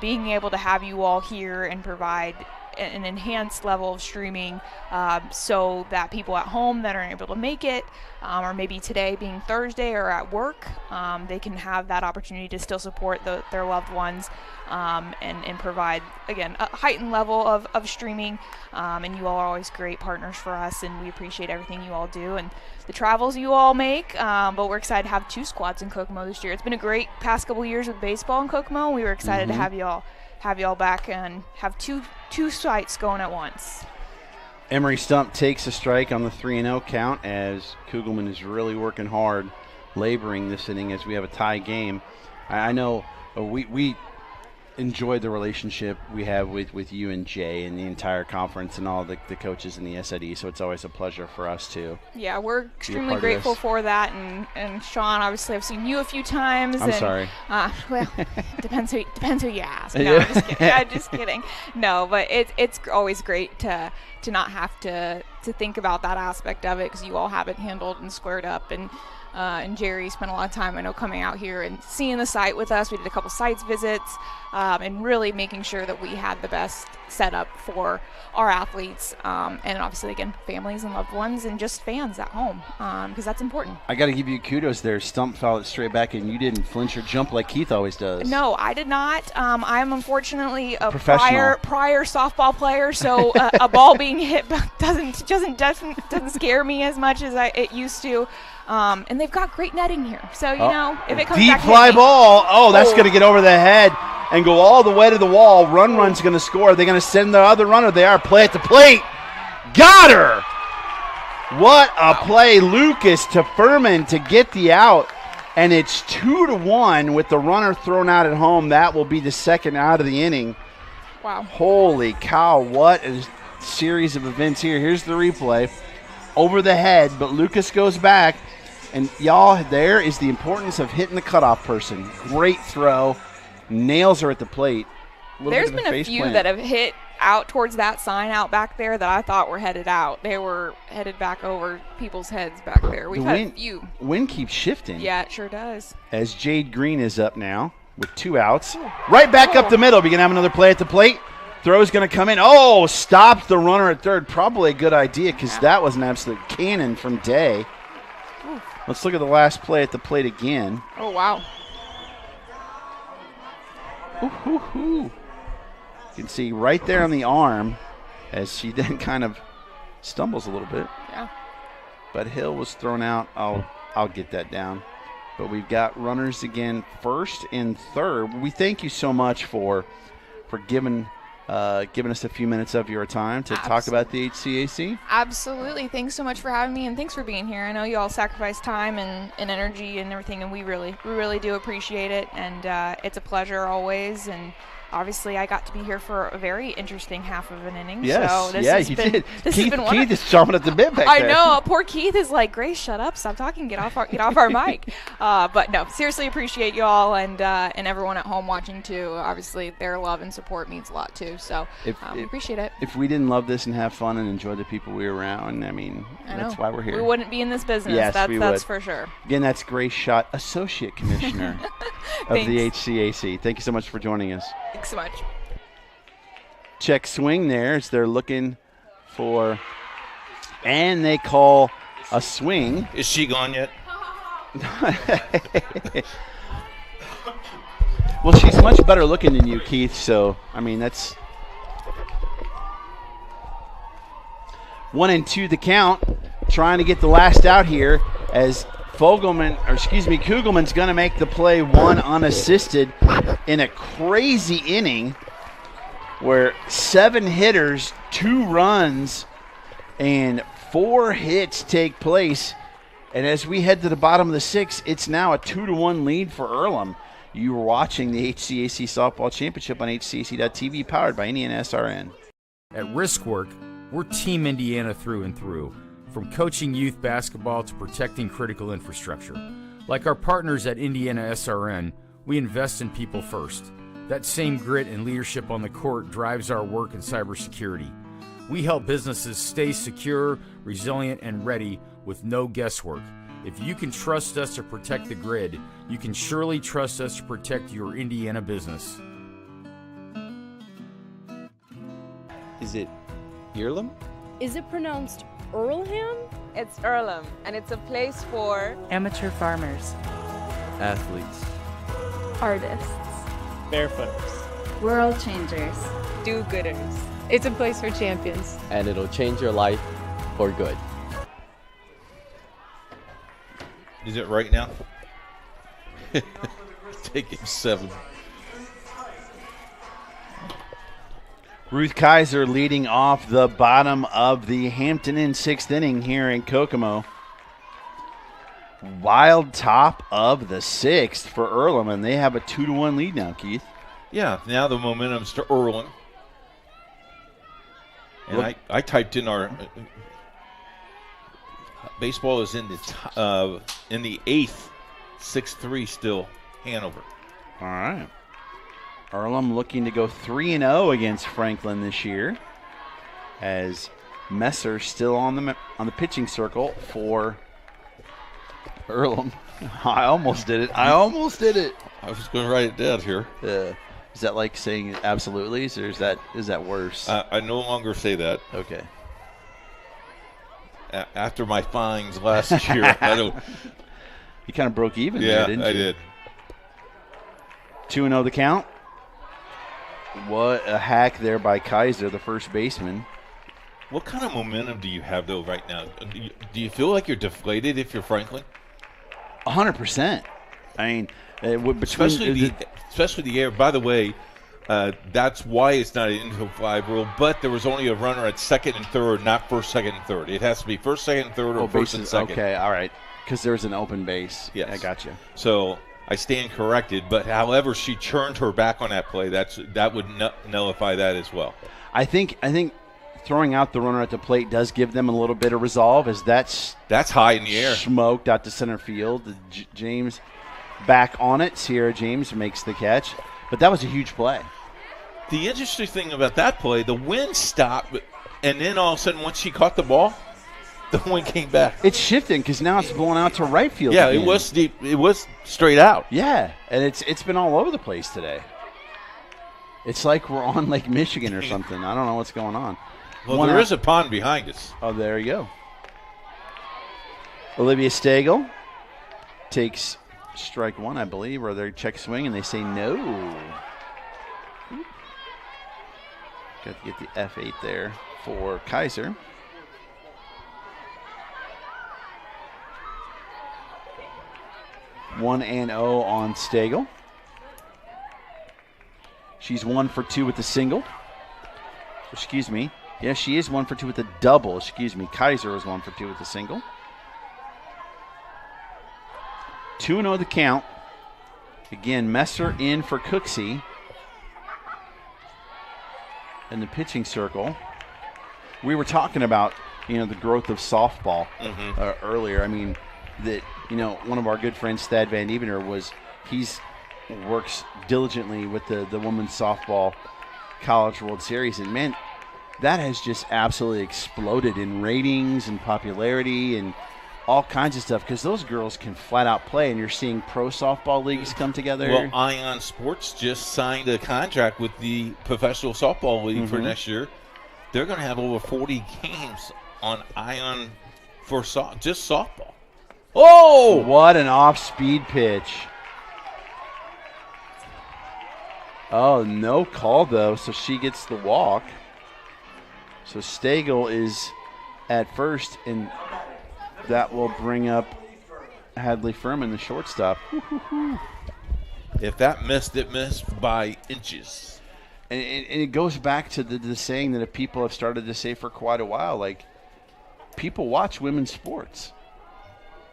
being able to have you all here and provide an enhanced level of streaming so that people at home that aren't able to make it, or maybe today being Thursday or at work, they can have that opportunity to still support their loved ones and provide, again, a heightened level of streaming. And you all are always great partners for us, and we appreciate everything you all do and the travels you all make. But we're excited to have 2 squads in Kokomo this year. It's been a great past couple years with baseball in Kokomo. We were excited to have y'all back and have two sites going at once. Emery Stump takes a strike on the 3-0 count as Kugelman is really working hard, laboring this inning as we have a tie game. I know we enjoyed the relationship we have with you and Jay and the entire conference and all the coaches in the SID, so it's always a pleasure for us to. Yeah, we're extremely grateful for that, and Sean, obviously I've seen you a few times. I'm sorry. Well, depends who you ask. No, I'm just kidding. I'm just kidding. No, but it's always great to not have to think about that aspect of it, because you all have it handled and squared up, and and Jerry spent a lot of time, I know, coming out here and seeing the site with us. We did a couple sites visits, and really making sure that we had the best setup for our athletes, and obviously, again, families and loved ones and just fans at home, because that's important. I got to give you kudos there. Stump fouled it straight back, and you didn't flinch or jump like Keith always does. No, I did not. I'm unfortunately a Professional. prior softball player, so a ball being hit doesn't scare me as much as it used to. And they've got great netting here, so you know, if it comes deep back fly ball. Oh, that's going to get over the head and go all the way to the wall. Run's going to score. They're going to send the other runner. They are. Play at the plate. Got her. What a play, Lucas to Furman to get the out, and it's 2-1 with the runner thrown out at home. That will be the second out of the inning. Wow. Holy cow, what a series of events here. Here's the replay. Over the head, but Lucas goes back. And y'all, there is the importance of hitting the cutoff person. Great throw. Nails her at the plate. There's been a few that have hit out towards that sign out back there that I thought were headed out. They were headed back over people's heads back there. We've had a few. Wind keeps shifting. Yeah, it sure does. As Jade Green is up now with 2 outs. Right back up the middle. We're going to have another play at the plate. Throw's going to come in. Oh, stopped the runner at third. Probably a good idea because that was an absolute cannon from Day. Ooh. Let's look at the last play at the plate again. Oh, wow. You can see right there on the arm as she then kind of stumbles a little bit. Yeah. But Hill was thrown out. I'll get that down. But we've got runners again, first and third. We thank you so much for giving us a few minutes of your time to talk about the HCAC. Absolutely. Thanks so much for having me, and thanks for being here. I know you all sacrifice time and energy and everything, and we really do appreciate it. And it's a pleasure always. And obviously, I got to be here for a very interesting half of an inning. Yes, so this yeah, has you been, did. This Keith, has been Keith is chomping at the bit back I there. know. Poor Keith is like, Grace, shut up, stop talking, get off our mic. But no, seriously appreciate you all and everyone at home watching too. Obviously, their love and support means a lot too. So appreciate it. If we didn't love this and have fun and enjoy the people we were around, I mean, that's why we're here. We wouldn't be in this business. Yes, that's for sure. Again, that's Grace Schott, Associate Commissioner of the HCAC. Thank you so much for joining us. Thanks so much. Check swing there as they're looking for, and they call a swing. Is she gone yet? Well, she's much better looking than you, Keith, so, I mean, that's 1-2 the count, trying to get the last out here as Kugelman's going to make the play, one unassisted in a crazy inning where 7 hitters, 2 runs, and 4 hits take place. And as we head to the bottom of the 6th, it's now a 2-1 lead for Earlham. You are watching the HCAC Softball Championship on HCAC.TV, powered by IndianaSRN. At Riskwork, we're Team Indiana through and through, from coaching youth basketball to protecting critical infrastructure. Like our partners at IndianaSRN, we invest in people first. That same grit and leadership on the court drives our work in cybersecurity. We help businesses stay secure, resilient, and ready with no guesswork. If you can trust us to protect the grid, you can surely trust us to protect your Indiana business. Is it Earlham? Is it pronounced Earlham? It's Earlham, and it's a place for amateur farmers, athletes, artists, barefooters, world changers, do-gooders. It's a place for champions. And it'll change your life for good. Is it right now? Take him 7. Ruth Kaiser leading off the bottom of the Hampton Inn 6th inning here in Kokomo. Wild top of the 6th for Earlham, and they have a 2-1 lead now, Keith. Yeah, now the momentum's to Earlham. And I typed in our baseball is in the 8th, 6-3 still Hanover. All right. Earlham looking to go 3-0 against Franklin this year, as Messer still on the pitching circle for Earlham. I almost did it. I was going to write it down here. Is that like saying absolutely, or is that worse? I no longer say that. Okay. After my fines last year, I don't. You kind of broke even there, didn't you? I did. 2-0 the count. What a hack there by Kaiser, the first baseman. What kind of momentum do you have, though, right now? Do you feel like you're deflated if you're Franklin? 100%. I mean, especially the air. By the way, that's why it's not an infield fly rule, but there was only a runner at second and third, not first, second, and third. It has to be first, second, and third, or first and second. Okay, all right. Because there's an open base. Yes. I got you. So I stand corrected, but however she churned her back on that play, that would nullify that as well. I think throwing out the runner at the plate does give them a little bit of resolve, as that's high in the air, smoked out to center field. James back on it. Sierra James makes the catch, but that was a huge play. The interesting thing about that play, the wind stopped, and then all of a sudden, once she caught the ball, the wind came back. It's shifting because now it's blowing out to right field. Yeah, again. it was deep. It was straight out. Yeah, and it's been all over the place today. It's like we're on Lake Michigan or something. I don't know what's going on. Well, there is a pond behind us. Oh, there you go. Olivia Stagel takes strike one, I believe, or their check swing, and they say no. Got to get the F8 there for Kaiser. One and 0 on Stagel. She's 1 for 2 with the single. Excuse me. Yeah, she is 1 for 2 with the double. Excuse me. Kaiser is 1 for 2 with the single. 2-0 the count. Again, Messer in for Cooksey. In the pitching circle. We were talking about, the growth of softball earlier. I mean, one of our good friends, Thad Van Evener, he's works diligently with the women's softball College World Series, and man, that has just absolutely exploded in ratings and popularity and all kinds of stuff, because those girls can flat out play, and you're seeing pro softball leagues come together. Well, Ion Sports just signed a contract with the Professional Softball League for next year. They're going to have over 40 games on Ion for just softball. Oh! What an off-speed pitch. Oh, no call, though, so she gets the walk. So Stagel is at first, and that will bring up Hadley Furman, the shortstop. If that missed, it missed by inches. And it goes back to the saying that people have started to say for quite a while, like, people watch women's sports.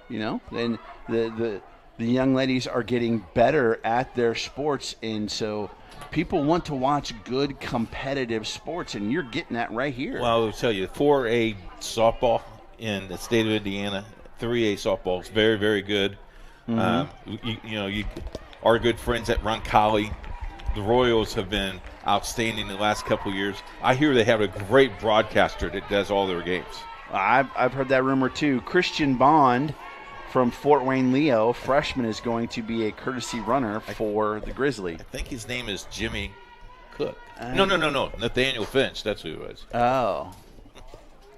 And the young ladies are getting better at their sports, and so people want to watch good competitive sports, and you're getting that right here. Well, I will tell you, 4A softball in the state of Indiana, 3A softball is very, very good. Our good friends at Roncalli, the Royals have been outstanding the last couple of years. I hear they have a great broadcaster that does all their games. I've heard that rumor too. Christian Bond from Fort Wayne Leo, freshman, is going to be a courtesy runner for the Grizzly. I think his name is Jimmy Cook. No. Nathaniel Finch. That's who it was. Oh.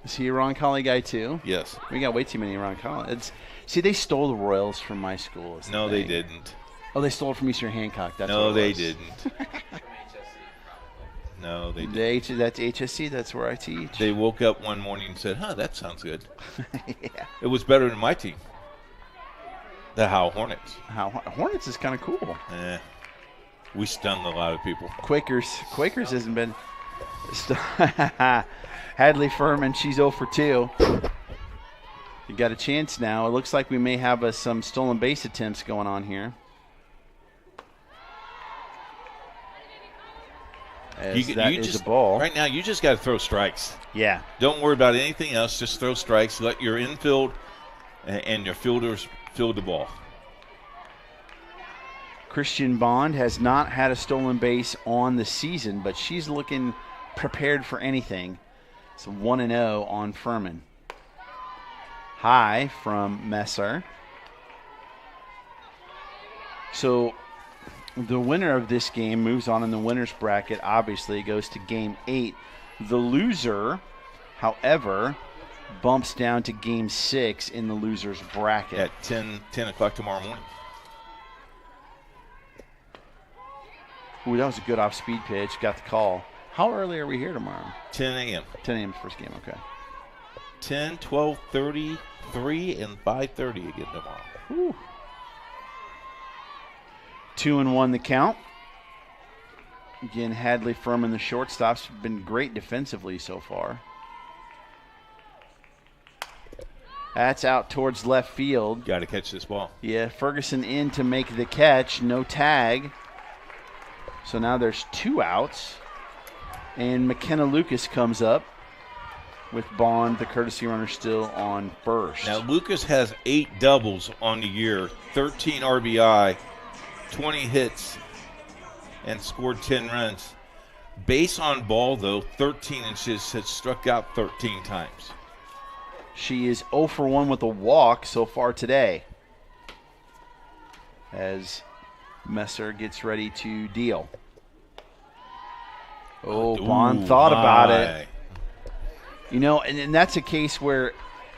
Is he a Roncalli guy too? Yes. We got way too many Roncalli. See, they stole the Royals from my school. No, they didn't. Oh, they stole it from Eastern Hancock. That's no, what they it was. didn't. No, they didn't. That's HSC. That's where I teach. They woke up one morning and said, that sounds good. Yeah. It was better than my team. The Howe Hornets. Hornets is kind of cool. We stung a lot of people. Quakers hasn't been. Hadley Furman, she's 0 for 2. You got a chance now. It looks like we may have some stolen base attempts going on here. Is a ball. Right now, you just got to throw strikes. Yeah. Don't worry about anything else. Just throw strikes. Let your infield and your fielders field the ball. Christian Bond has not had a stolen base on the season, but she's looking prepared for anything. It's 1-0 on Furman. High from Messer. So the winner of this game moves on in the winner's bracket. Obviously, goes to Game 8. The loser, however, bumps down to Game 6 in the loser's bracket. At 10 o'clock tomorrow morning. Ooh, that was a good off-speed pitch. Got the call. How early are we here tomorrow? 10 a.m. 10 a.m. first game, okay. 10, 12:30, 3, and 5:30 again tomorrow. Whew. 2-1 the count. Again, Hadley Furman, the shortstop's been great defensively so far. That's out towards left field. Got to catch this ball. Yeah, Ferguson in to make the catch. No tag. So now there's 2 outs. And McKenna Lucas comes up with Bond, the courtesy runner, still on first. Now, Lucas has 8 doubles on the year, 13 RBI, 20 hits, and scored 10 runs. Base on ball, though, 13 inches, has struck out 13 times. She is 0 for 1 with a walk so far today, as Messer gets ready to deal. Oh, Bond thought about it. You know, and that's a case where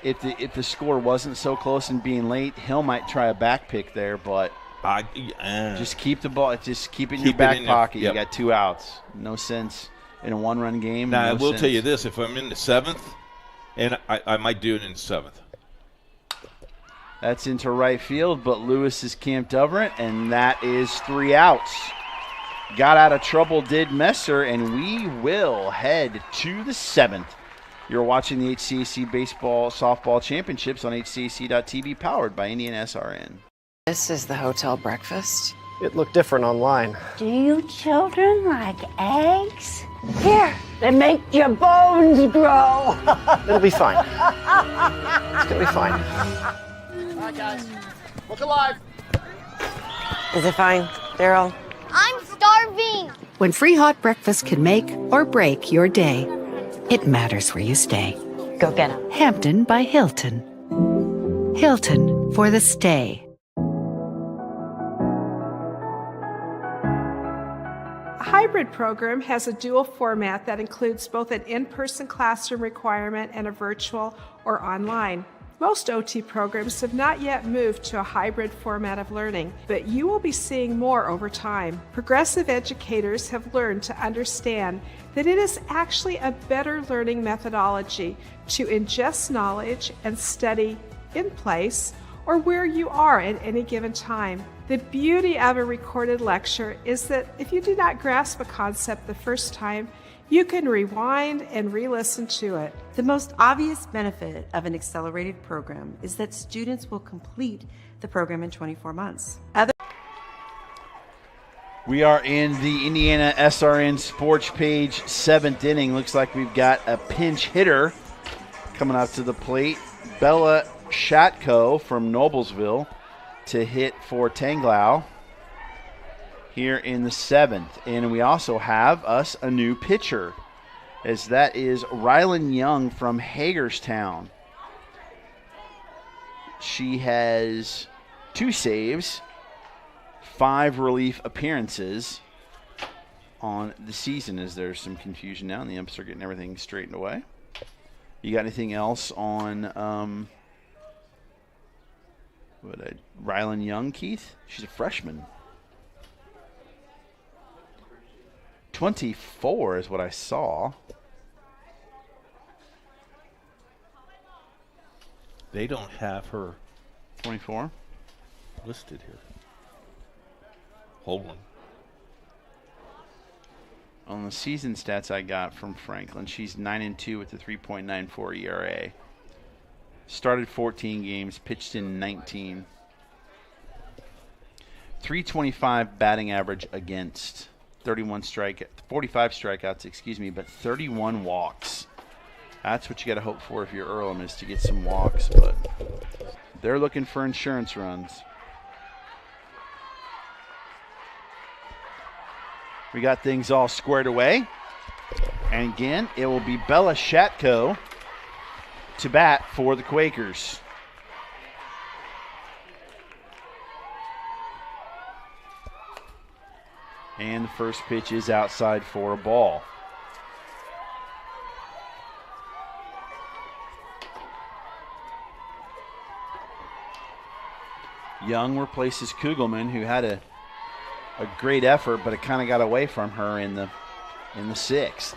if the score wasn't so close and being late, Hill might try a back pick there, but just keep the ball, just keep it in your back pocket. Yep. You got 2 outs. No sense in a 1-run game. Now, no I will sense. tell you this, if I'm in the 7th, and I might do it in the 7th. That's into right field, but Lewis is camped over it, and that is 3 outs. Got out of trouble, did Messer, and we will head to the 7th. You're watching the HCAC Baseball Softball Championships on HCAC.TV, powered by IndianaSRN. This is the hotel breakfast. It looked different online. Do you children like eggs? Here, they make your bones grow. It'll be fine. It's gonna be fine. All right, guys. Look alive. Is it fine, Daryl? I'm starving. When free hot breakfast can make or break your day, it matters where you stay. Go get him. Hampton by Hilton. Hilton for the stay. A hybrid program has a dual format that includes both an in-person classroom requirement and a virtual or online. Most OT programs have not yet moved to a hybrid format of learning, but you will be seeing more over time. Progressive educators have learned to understand that it is actually a better learning methodology to ingest knowledge and study in place or where you are at any given time. The beauty of a recorded lecture is that if you do not grasp a concept the first time, you can rewind and re-listen to it. The most obvious benefit of an accelerated program is that students will complete the program in 24 months. We are in the IndianaSRN Sports Page 7th inning. Looks like we've got a pinch hitter coming out to the plate. Bella Shatko from Noblesville to hit for Tanglau here in the 7th. And we also have us a new pitcher, as that is Rylan Young from Hagerstown. She has 2 saves, 5 relief appearances on the season, as there's some confusion now and the umps are getting everything straightened away. You got anything else on Rylan Young, Keith? She's a freshman. 24 is what I saw. They don't have her 24 listed here. Hold on. On the season stats I got from Franklin, she's 9-2 with a 3.94 ERA. Started 14 games, pitched in 19. 325 batting average against. 45 strikeouts, but 31 walks. That's what you got to hope for if you're Earlham, is to get some walks, but they're looking for insurance runs. We got things all squared away. And again, it will be Bella Shatko to bat for the Quakers. And the first pitch is outside for a ball. Young replaces Kugelman, who had a great effort, but it kind of got away from her in the sixth.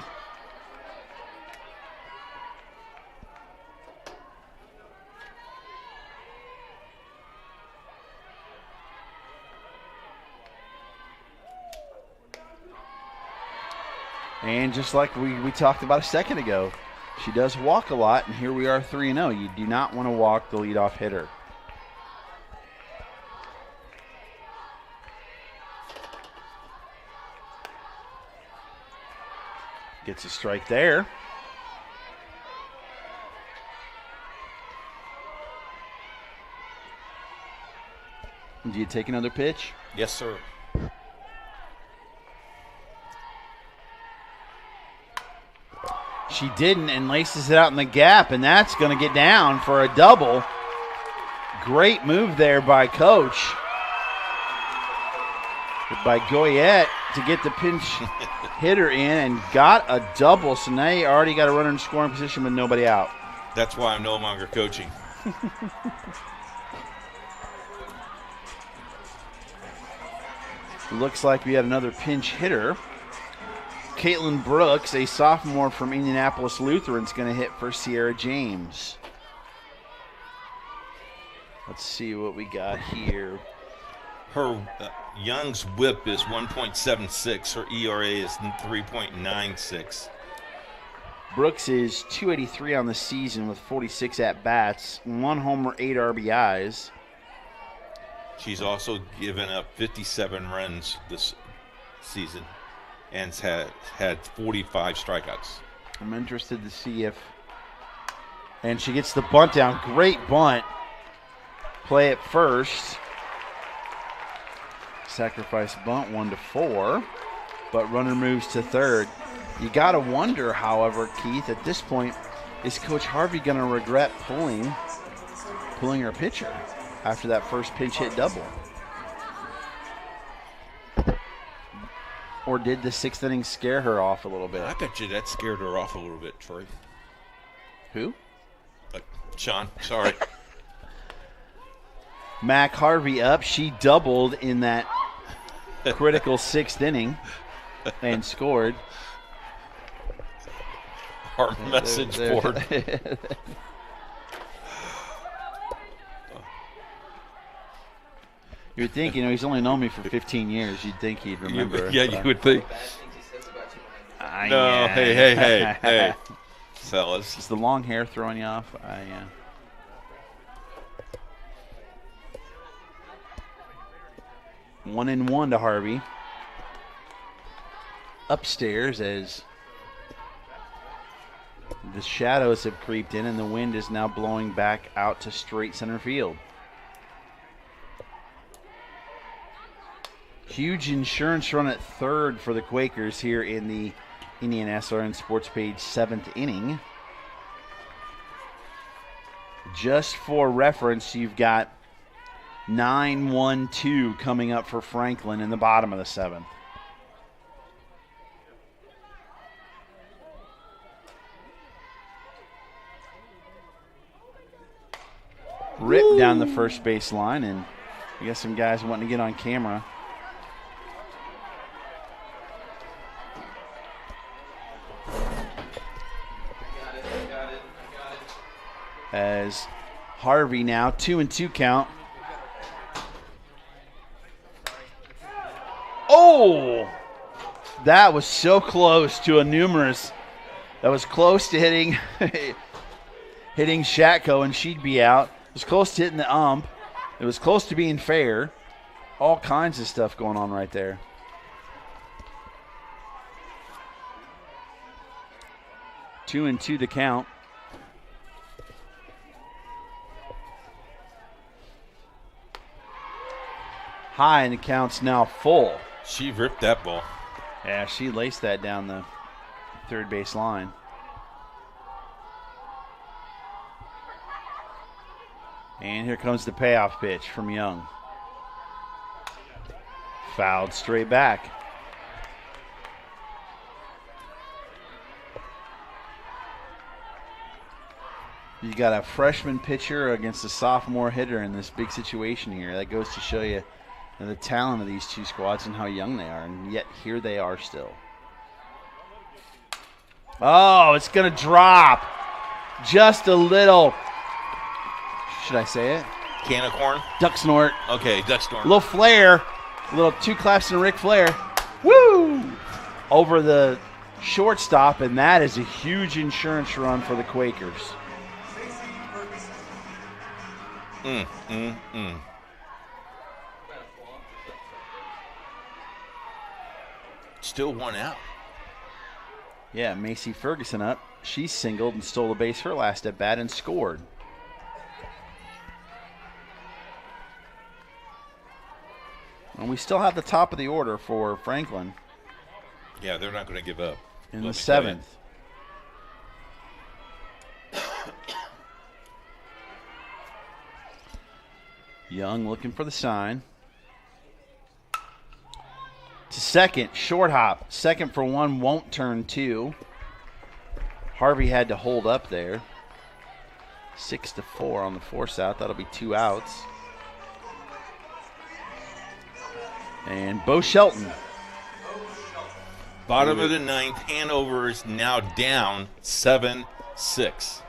And just like we talked about a second ago, she does walk a lot, and here we are 3-0. You do not want to walk the leadoff hitter. Gets a strike there. Do you take another pitch? Yes, sir. She didn't, and laces it out in the gap, and that's going to get down for a double. Great move there by Coach. By Goyette to get the pinch hitter in and got a double. So now you already got a runner in scoring position with nobody out. That's why I'm no longer coaching. Looks like we had another pinch hitter. Caitlin Brooks, a sophomore from Indianapolis Lutheran, is going to hit for Sierra James. Let's see what we got here. Her Young's whip is 1.76. Her ERA is 3.96. Brooks is 283 on the season with 46 at-bats, 1 homer, 8 RBIs. She's also given up 57 runs this season and had 45 strikeouts. I'm interested to see if... And she gets the bunt down. Great bunt. Play at first. Sacrifice bunt 1-4, but runner moves to third. You got to wonder, however, Keith, at this point, is Coach Harvey going to regret pulling her pitcher after that first pinch hit double? Or did the sixth inning scare her off a little bit? I bet you that scared her off a little bit, Troy. Who? Sean, sorry. Mac Harvey up. She doubled in that critical sixth inning and scored. Our message board. You would think, he's only known me for 15 years. You'd think he'd remember. You would think. No, hey, fellas. Is the long hair throwing you off? 1-1 to Harvey. Upstairs as the shadows have creeped in and the wind is now blowing back out to straight center field. Huge insurance run at third for the Quakers here in the IndianaSRN Sports Page 7th inning. Just for reference, you've got 9-1-2 coming up for Franklin in the bottom of the 7th. Rip down the first base line, and you got some guys wanting to get on camera. As Harvey now 2-2 count. Oh, that was so close to a numerous. That was close to hitting Shatko, and she'd be out. It was close to hitting the ump. It was close to being fair. All kinds of stuff going on right there. Two and two to count. High, and the count's now full. She ripped that ball. Yeah, she laced that down the third base line. And here comes the payoff pitch from Young. Fouled straight back. You got a freshman pitcher against a sophomore hitter in this big situation here. That goes to show you the talent of these two squads and how young they are, and yet here they are still. Oh, it's going to drop just a little. Should I say it? Can of corn? Duck snort. Okay, duck snort. A little flare. A little two claps and Ric Flair. Woo! Over the shortstop, and that is a huge insurance run for the Quakers. Still one out. Yeah, Macy Ferguson up. She singled and stole the base her last at bat and scored. And we still have the top of the order for Franklin. Yeah, they're not going to give up. In the 7th. Young looking for the sign. To second, short hop. Second for one, won't turn two. Harvey had to hold up there. 6-4 on the force out. That'll be 2 outs. And Bo Shelton. Bottom of the 9th, Hanover is now down 7-6.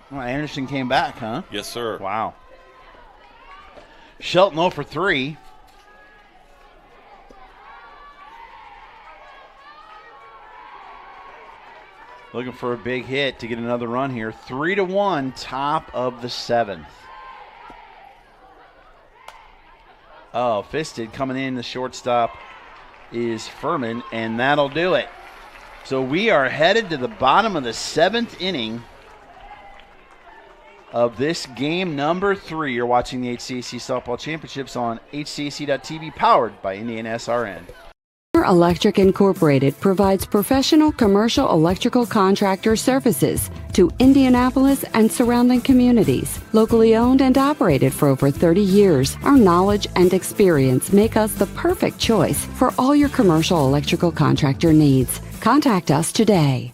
Well, Anderson came back, huh? Yes, sir. Wow. Shelton 0 for 3. Looking for a big hit to get another run here. 3-1, top of the 7th. Oh, fisted coming in. The shortstop is Furman, and that'll do it. So we are headed to the bottom of the 7th inning of this game number 3. You're watching the HCAC Softball Championships on HCAC.TV, powered by IndianaSRN. Electric Incorporated provides professional commercial electrical contractor services to Indianapolis and surrounding communities. Locally owned and operated for over 30 years, our knowledge and experience make us the perfect choice for all your commercial electrical contractor needs. Contact us today.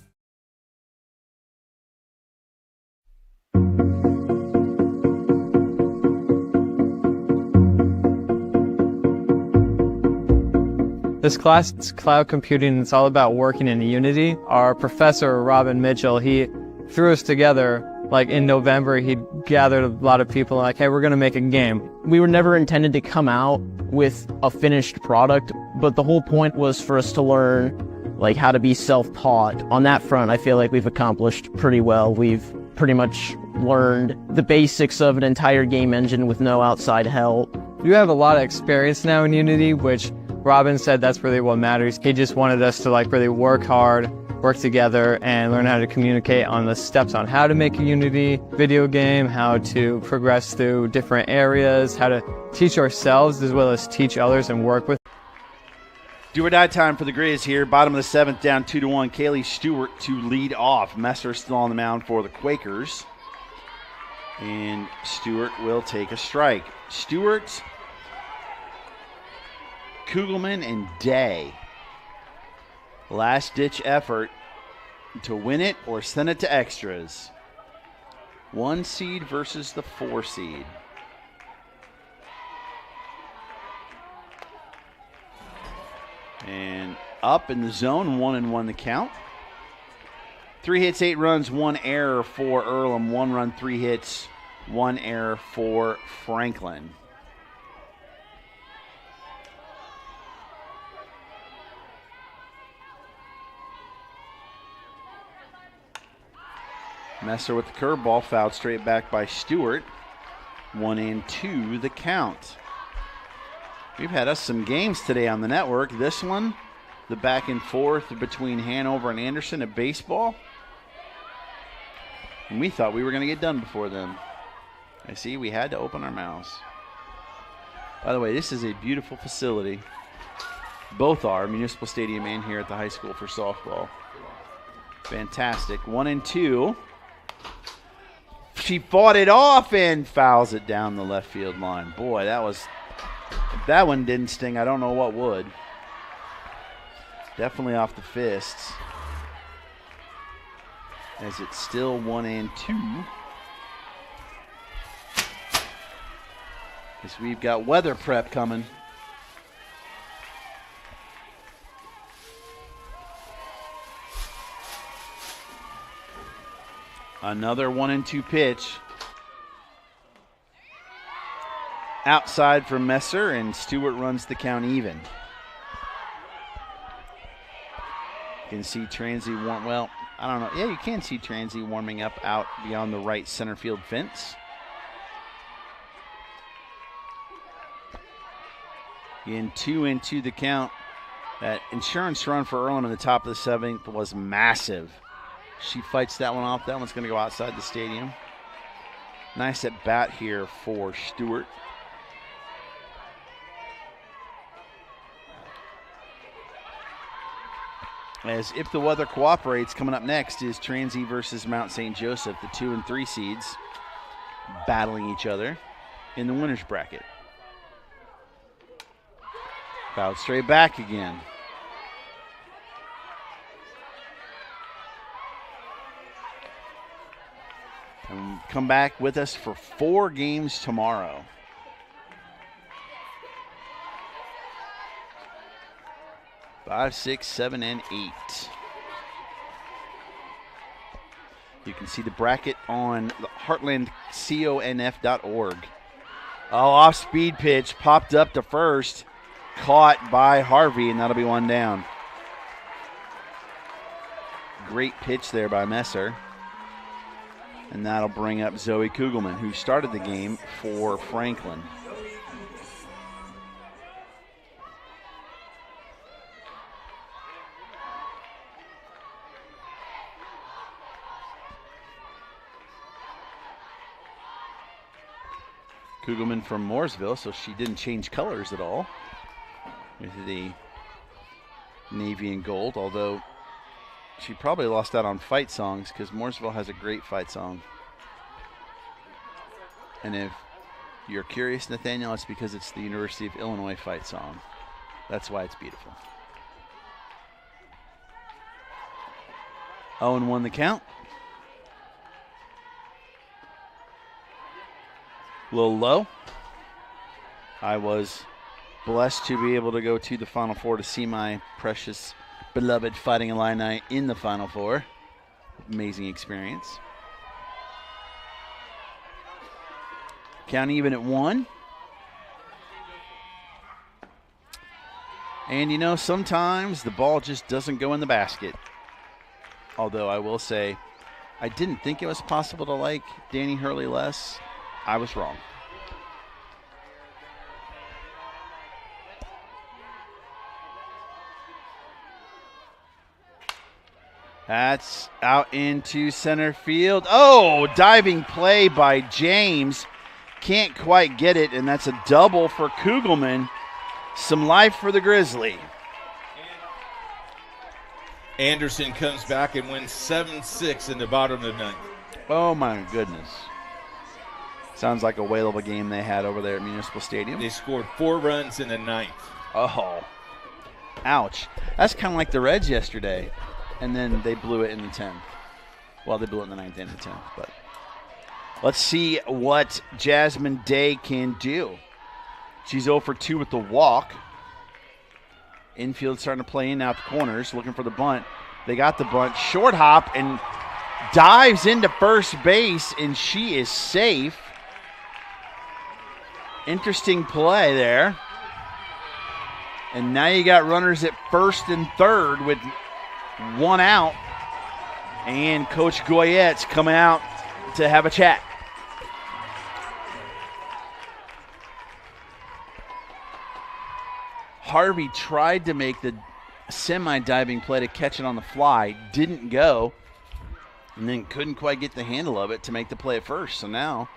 This class is cloud computing. It's all about working in unity. Our professor, Robin Mitchell, he threw us together. Like in November, he gathered a lot of people like, hey, we're going to make a game. We were never intended to come out with a finished product, but the whole point was for us to learn like how to be self-taught. On that front, I feel like we've accomplished pretty well. We've pretty much learned the basics of an entire game engine with no outside help. You have a lot of experience now in Unity, which Robin said that's really what matters. He just wanted us to like really work hard, work together, and learn how to communicate on the steps on how to make a Unity video game, how to progress through different areas, how to teach ourselves as well as teach others and work with. Do or die time for the Grizz here. Bottom of the 7th, down 2-1. Kaylee Stewart to lead off. Messer still on the mound for the Quakers. And Stewart will take a strike. Stewart, Kugelman, and Day. Last-ditch effort to win it or send it to extras. 1 seed versus the 4 seed. And up in the zone, 1-1 the count. 3 hits, 8 runs, 1 error for Earlham. 1 run, 3 hits, 1 error for Franklin. Messer with the curveball, fouled straight back by Stewart. 1-2 the count. We've had us some games today on the network. This one, the back and forth between Hanover and Anderson at baseball. And we thought we were going to get done before then. I see we had to open our mouths. By the way, this is a beautiful facility. Both are, Municipal Stadium and here at the high school for softball. Fantastic. 1-2. She fought it off and fouls it down the left field line. Boy, if that one didn't sting, I don't know what would. Definitely off the fists. As it's still 1-2. as we've got weather prep coming. Another 1-2 pitch. Outside from Messer, and Stewart runs the count even. You can see Transy warm. Well, I don't know. Yeah, you can see Transy warming up out beyond the right center field fence. In 2-2 the count. That insurance run for Earlham in the top of the 7th was massive. She fights that one off. That one's going to go outside the stadium. Nice at bat here for Stewart. As if the weather cooperates, coming up next is Transy versus Mount St. Joseph, the 2 and 3 seeds battling each other in the winner's bracket. Fouled straight back again. And come back with us for 4 games tomorrow. Five, 6, 7, and 8. You can see the bracket on the heartlandconf.org. Oh, off-speed pitch, popped up to first, caught by Harvey, and that'll be one down. Great pitch there by Messer. And that'll bring up Zoe Kugelman, who started the game for Franklin. Kugelman from Mooresville, so she didn't change colors at all with the navy and gold, although she probably lost out on fight songs because Mooresville has a great fight song. And if you're curious, Nathaniel, it's because it's the University of Illinois fight song. That's why it's beautiful. 0-1 the count. A little low. I was blessed to be able to go to the Final Four to see my precious, beloved Fighting Illini in the Final Four. Amazing experience. Count even at 1. And you know, sometimes the ball just doesn't go in the basket. Although I will say, I didn't think it was possible to like Danny Hurley less. I was wrong. That's out into center field. Oh, diving play by James. Can't quite get it, and that's a double for Kugelman. Some life for the Grizzly. Anderson comes back and wins 7-6 in the bottom of the 9th. Oh, my goodness. Sounds like a whale of a game they had over there at Municipal Stadium. They scored 4 runs in the 9th. Oh, ouch. That's kind of like the Reds yesterday. And then they blew it in the 10th. Well, they blew it in the 9th and the 10th. But let's see what Jasmine Day can do. She's 0 for 2 with the walk. Infield starting to play in out the corners, looking for the bunt. They got the bunt. Short hop and dives into first base, and she is safe. Interesting play there. And now you got runners at first and third with 1 out. And Coach Goyette's coming out to have a chat. Harvey tried to make the semi-diving play to catch it on the fly. Didn't go. And then couldn't quite get the handle of it to make the play at first. So now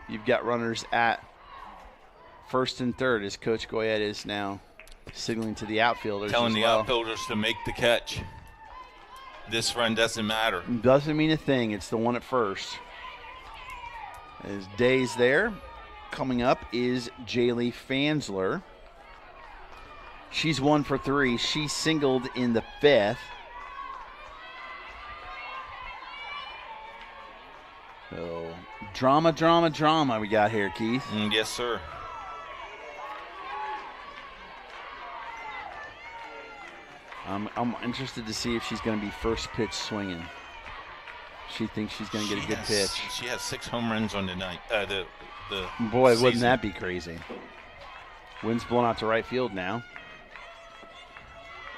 you've got runners at first and third as Coach Goyette is now signaling to the outfielders. Telling the well. outfielders to make the catch. This run doesn't matter. Doesn't mean a thing. It's the one at first. As Day's there. Coming up is Jaylee Fansler. She's 1 for 3. She singled in the 5th. So, drama we got here, Keith. Yes, sir. I'm interested to see if she's going to be first pitch swinging. She thinks she's going to get a good pitch. She has 6 home runs on the night. Boy, season. wouldn't that be crazy? Wind's blowing out to right field now.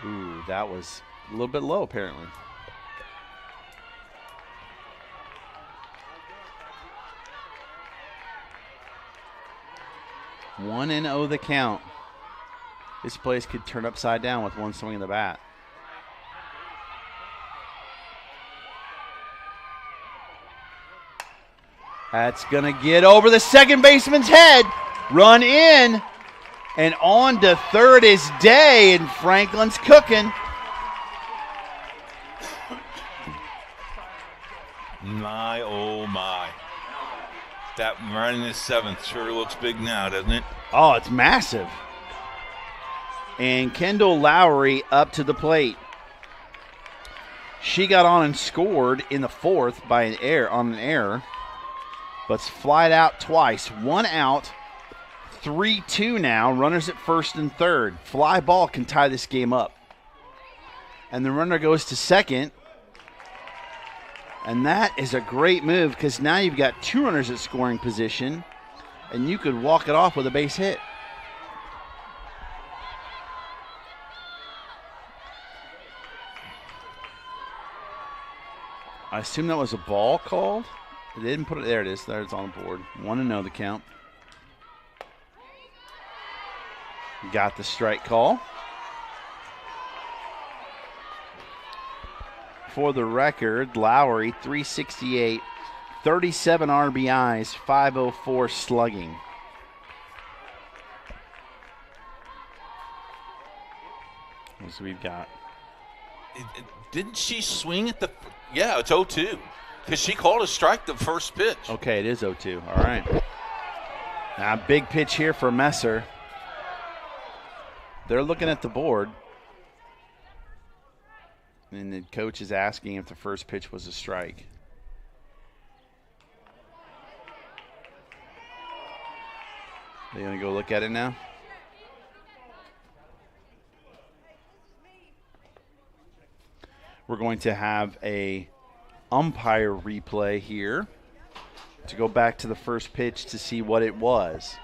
Ooh, that was a little bit low apparently. One and 0 the count. This place could turn upside down with one swing of the bat. That's going to get over the second baseman's head. Run in. And on to third is Day, and Franklin's cooking. My, oh my. That run in the 7th sure looks big now, doesn't it? Oh, it's massive. And Kendall Lowry up to the plate. She got on and scored in the 4th by an error, but flied out twice. 1 out, 3-2 now. Runners at first and third. Fly ball can tie this game up. And the runner goes to second. And that is a great move because now you've got 2 runners at scoring position, and you could walk it off with a base hit. I assume that was a ball called. They didn't put it there. It is. There it's on the board. 1-0 the count. Got the strike call. For the record, Lowry, 368, 37 RBIs, 504 slugging. What do we've got? Didn't she swing at the – yeah, it's 0-2 because she called a strike the first pitch. Okay, it is 0-2. All right. Now, big pitch here for Messer. They're looking at the board. And the coach is asking if the first pitch was a strike. They going to go look at it now? We're going to have a umpire replay here to go back to the first pitch to see what it was.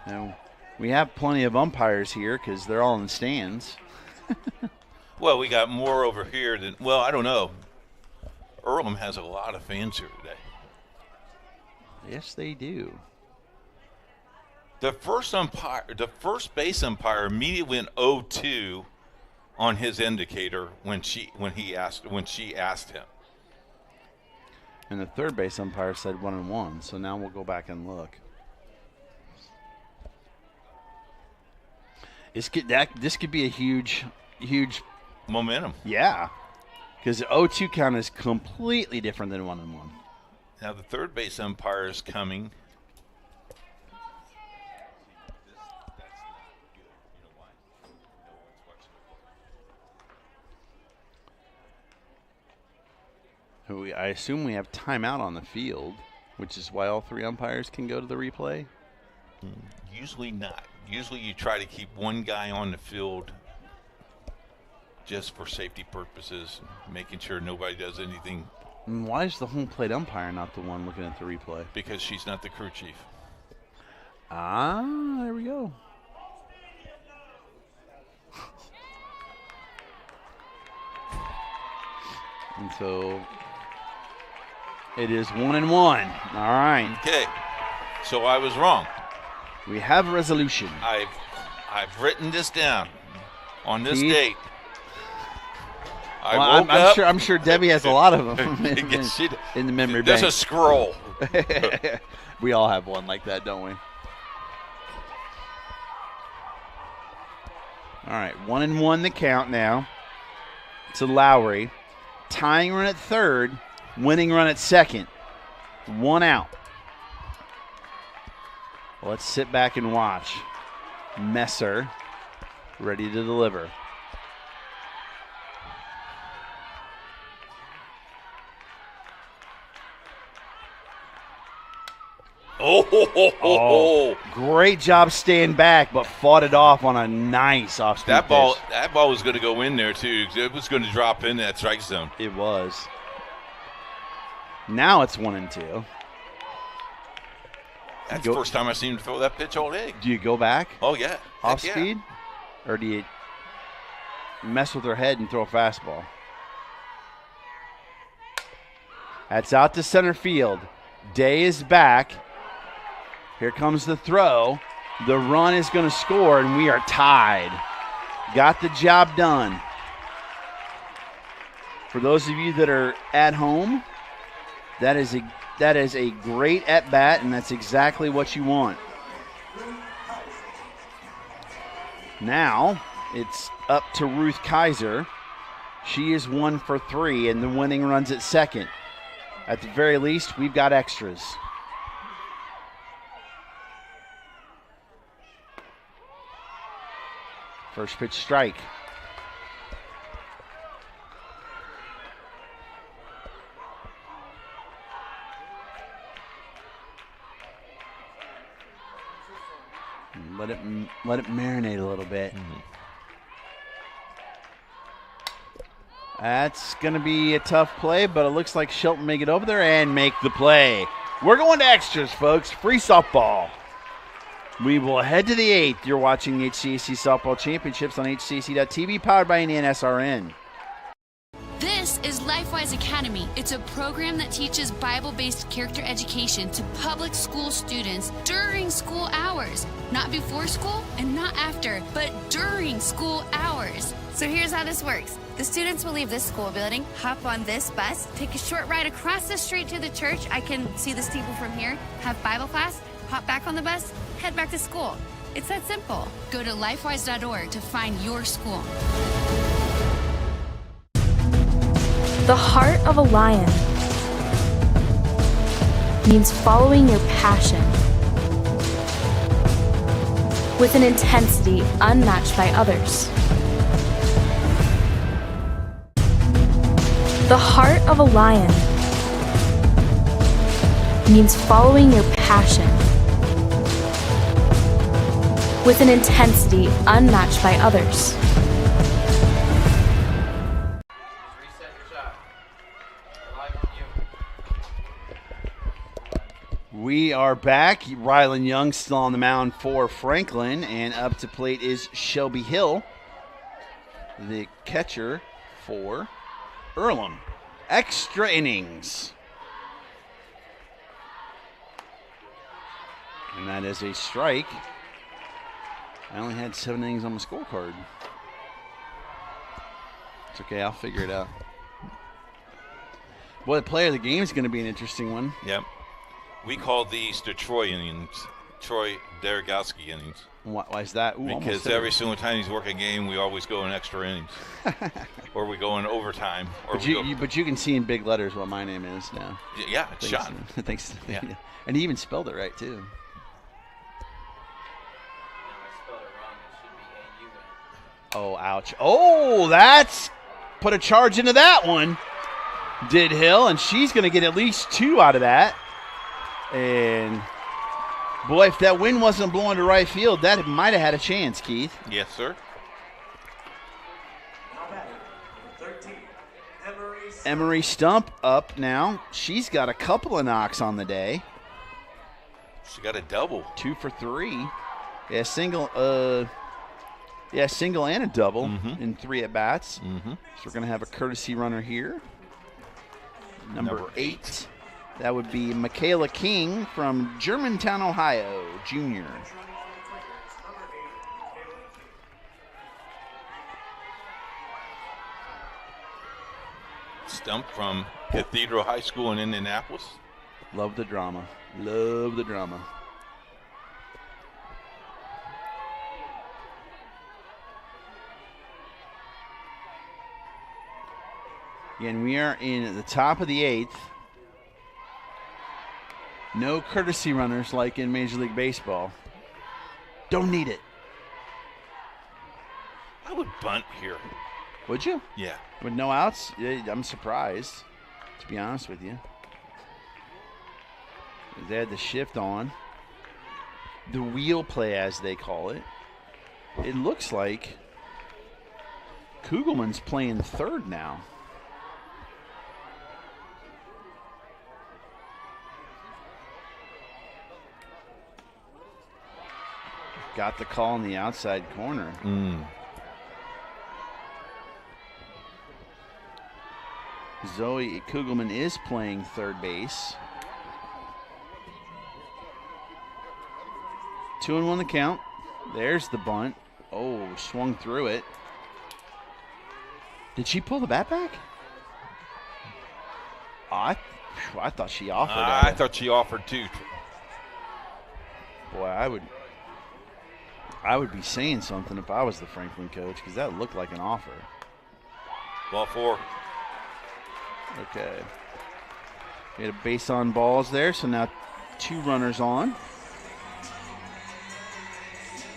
Now, we have plenty of umpires here because they're all in the stands. Well, we got more over here than – well, I don't know. Earlham has a lot of fans here today. Yes, they do. The first base umpire immediately went 0-2 on his indicator when she asked him. And the third base umpire said 1-1, so now we'll go back and look. This could be a huge momentum. Yeah, because the 0-2 count is completely different than 1-1. Now the third base umpire is coming. I assume we have timeout on the field, which is why all 3 umpires can go to the replay. Usually not. Usually you try to keep one guy on the field just for safety purposes, making sure nobody does anything. And why is the home plate umpire not the one looking at the replay? Because she's not the crew chief. Ah, there we go. And so it is 1-1. All right. Okay. So I was wrong. We have a resolution. I've written this down on this date. I'm sure Debbie has a lot of them in the memory bank. There's a scroll. We all have one like that, don't we? All right, 1-1 the count now to Lowry. Tying run at third, winning run at second. 1 out. Let's sit back and watch. Messer ready to deliver. Oh, great job staying back, but fought it off on a nice off-speed That ball pitch. was going to go in there, too. It was going to drop in that strike zone. It was. Now it's 1-2. That's the first time I've seen him throw that pitch all day. Do you go back? Oh, yeah. Off Heck, speed? Or do you mess with her head and throw a fastball? That's out to center field. Day is back. Here comes the throw. The run is going to score, and we are tied. Got the job done. For those of you that are at home, that is a great at-bat, and that's exactly what you want. Now it's up to Ruth Kaiser. She is 1 for 3, and the winning run's at second. At the very least, we've got extras. First pitch strike. Let it marinate a little bit. That's going to be a tough play, but it looks like Shelton may get over there and make the play. We're going to extras, folks. Free softball. We will head to the 8th. You're watching the HCAC Softball Championships on HCAC.TV, powered by IndianaSRN. This is LifeWise Academy. It's a program that teaches Bible-based character education to public school students during school hours. Not before school and not after, but during school hours. So here's how this works. The students will leave this school building, hop on this bus, take a short ride across the street to the church. I can see the steeple from here, have Bible class, hop back on the bus, head back to school. It's that simple. Go to lifewise.org to find your school. The heart of a lion means following your passion with an intensity unmatched by others. The heart of a lion means following your passion with an intensity unmatched by others. We are back. Rylan Young still on the mound for Franklin, and up to plate is Shelby Hill, the catcher for Earlham. Extra innings. And that is a strike. I only had 7 innings on my scorecard. It's okay, I'll figure it out. Boy, the player of the game is going to be an interesting one. Yep. We call these the Troy innings, Troy Derogowski innings. Why is that? Ooh, because every single time he's working a game, we always go in extra innings. Or we go in overtime. Or but you can see in big letters what my name is now. Yeah, it's Sean. Thanks. Yeah. And he even spelled it right, too. Oh, ouch. Oh, that's put a charge into that one. Did Hill, and she's going to get at least 2 out of that. And, boy, if that wind wasn't blowing to right field, that might have had a chance, Keith. Yes, sir. Emery Stump up now. She's got a couple of knocks on the day. She got a double. 2 for 3. Yeah, single and a double in 3 at-bats. So we're going to have a courtesy runner here. Number 8. That would be Michaela King from Germantown, Ohio, junior. Stump from Cathedral High School in Indianapolis. Love the drama. Love the drama. Again, we are in the top of the 8th. No courtesy runners like in Major League Baseball. Don't need it. I would bunt here. Would you? Yeah. With no outs? Yeah, I'm surprised, to be honest with you. They had the shift on. The wheel play, as they call it. It looks like Kugelman's playing third now. Got the call in the outside corner. Zoe Kugelman is playing third base. 2-1 the count. There's the bunt. Oh, swung through it. Did she pull the bat back? Oh, I thought she offered. I thought she offered too. Boy, I would be saying something if I was the Franklin coach, because that looked like an offer. Ball 4. Okay. We had a base on balls there, so now 2 runners on.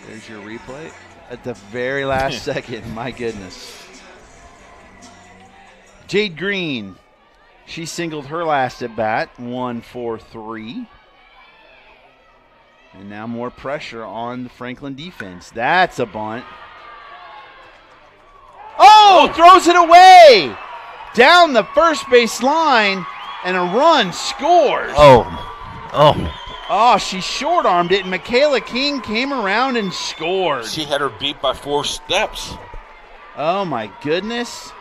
There's your replay. At the very last second, my goodness. Jade Green, she singled her last at bat, 1-4-3. And now more pressure on the Franklin defense. That's a bunt. Oh, throws it away! Down the first base line, and a run scores. Oh, she short-armed it, and Michaela King came around and scored. She had her beat by 4 steps. Oh, my goodness.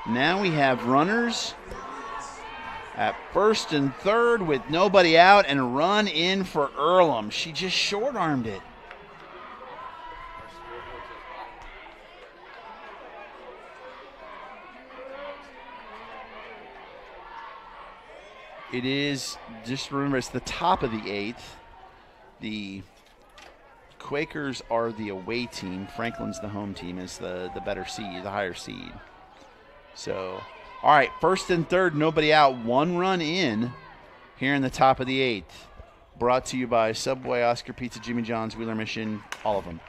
Now we have runners at first and third with nobody out, and a run in for Earlham. She just short-armed it. It is, just remember, it's the top of the 8th. The Quakers are the away team. Franklin's the home team, is the better seed, the higher seed. So, all right, first and third, nobody out. 1 run in here in the top of the 8th. Brought to you by Subway, Oscar Pizza, Jimmy John's, Wheeler Mission, all of them.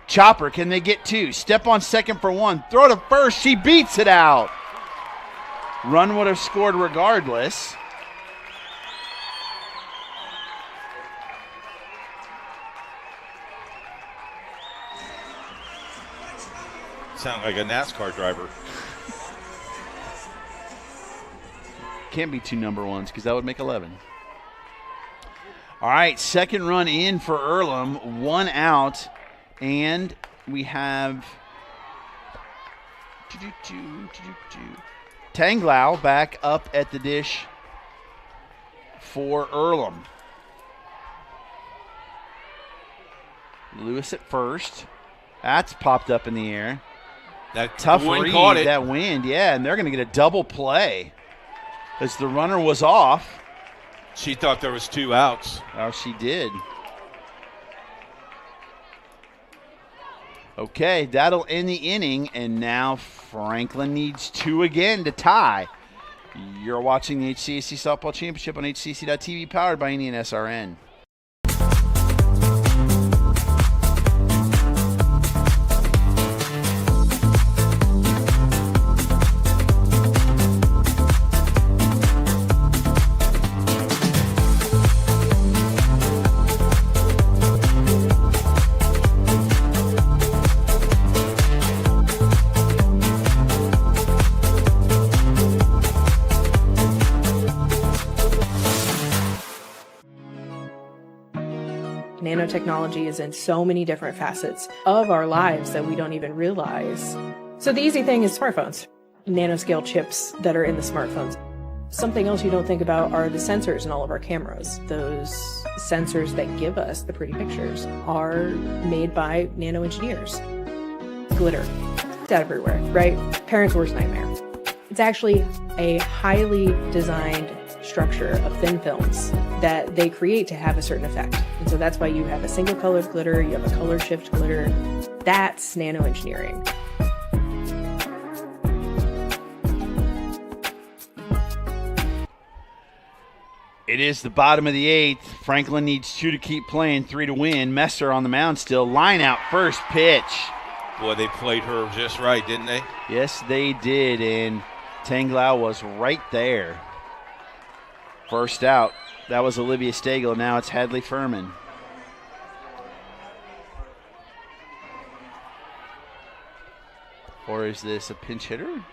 Chopper, can they get 2? Step on second for 1. Throw to first. She beats it out. Run would have scored regardless. Sound like a NASCAR driver. Can't be 2 number 1s because that would make 11. All right, second run in for Earlham, 1 out, and we have Tanglau back up at the dish for Earlham. Lewis at first. That's popped up in the air. That tough wind read, caught it. that wind, yeah, and they're going to get a double play as the runner was off. She thought there was 2 outs. Oh, she did. Okay, that'll end the inning, and now Franklin needs 2 again to tie. You're watching the HCAC Softball Championship on HCAC.TV, powered by IndianaSRN. Nanotechnology is in so many different facets of our lives that we don't even realize. So the easy thing is smartphones, nanoscale chips that are in the smartphones. Something else you don't think about are the sensors in all of our cameras. Those sensors that give us the pretty pictures are made by nano engineers. Glitter, it's everywhere, right? Parents' worst nightmare. It's actually a highly designed structure of thin films that they create to have a certain effect. And so that's why you have a single colored glitter, you have a color shift glitter. That's nano engineering. It is the bottom of the 8th. Franklin needs 2 to keep playing, 3 to win. Messer on the mound still. Line out, first pitch. Boy, they played her just right, didn't they? Yes, they did, and Tanglau was right there. First out. That was Olivia Stagel. Now it's Hadley Furman. Or is this a pinch hitter?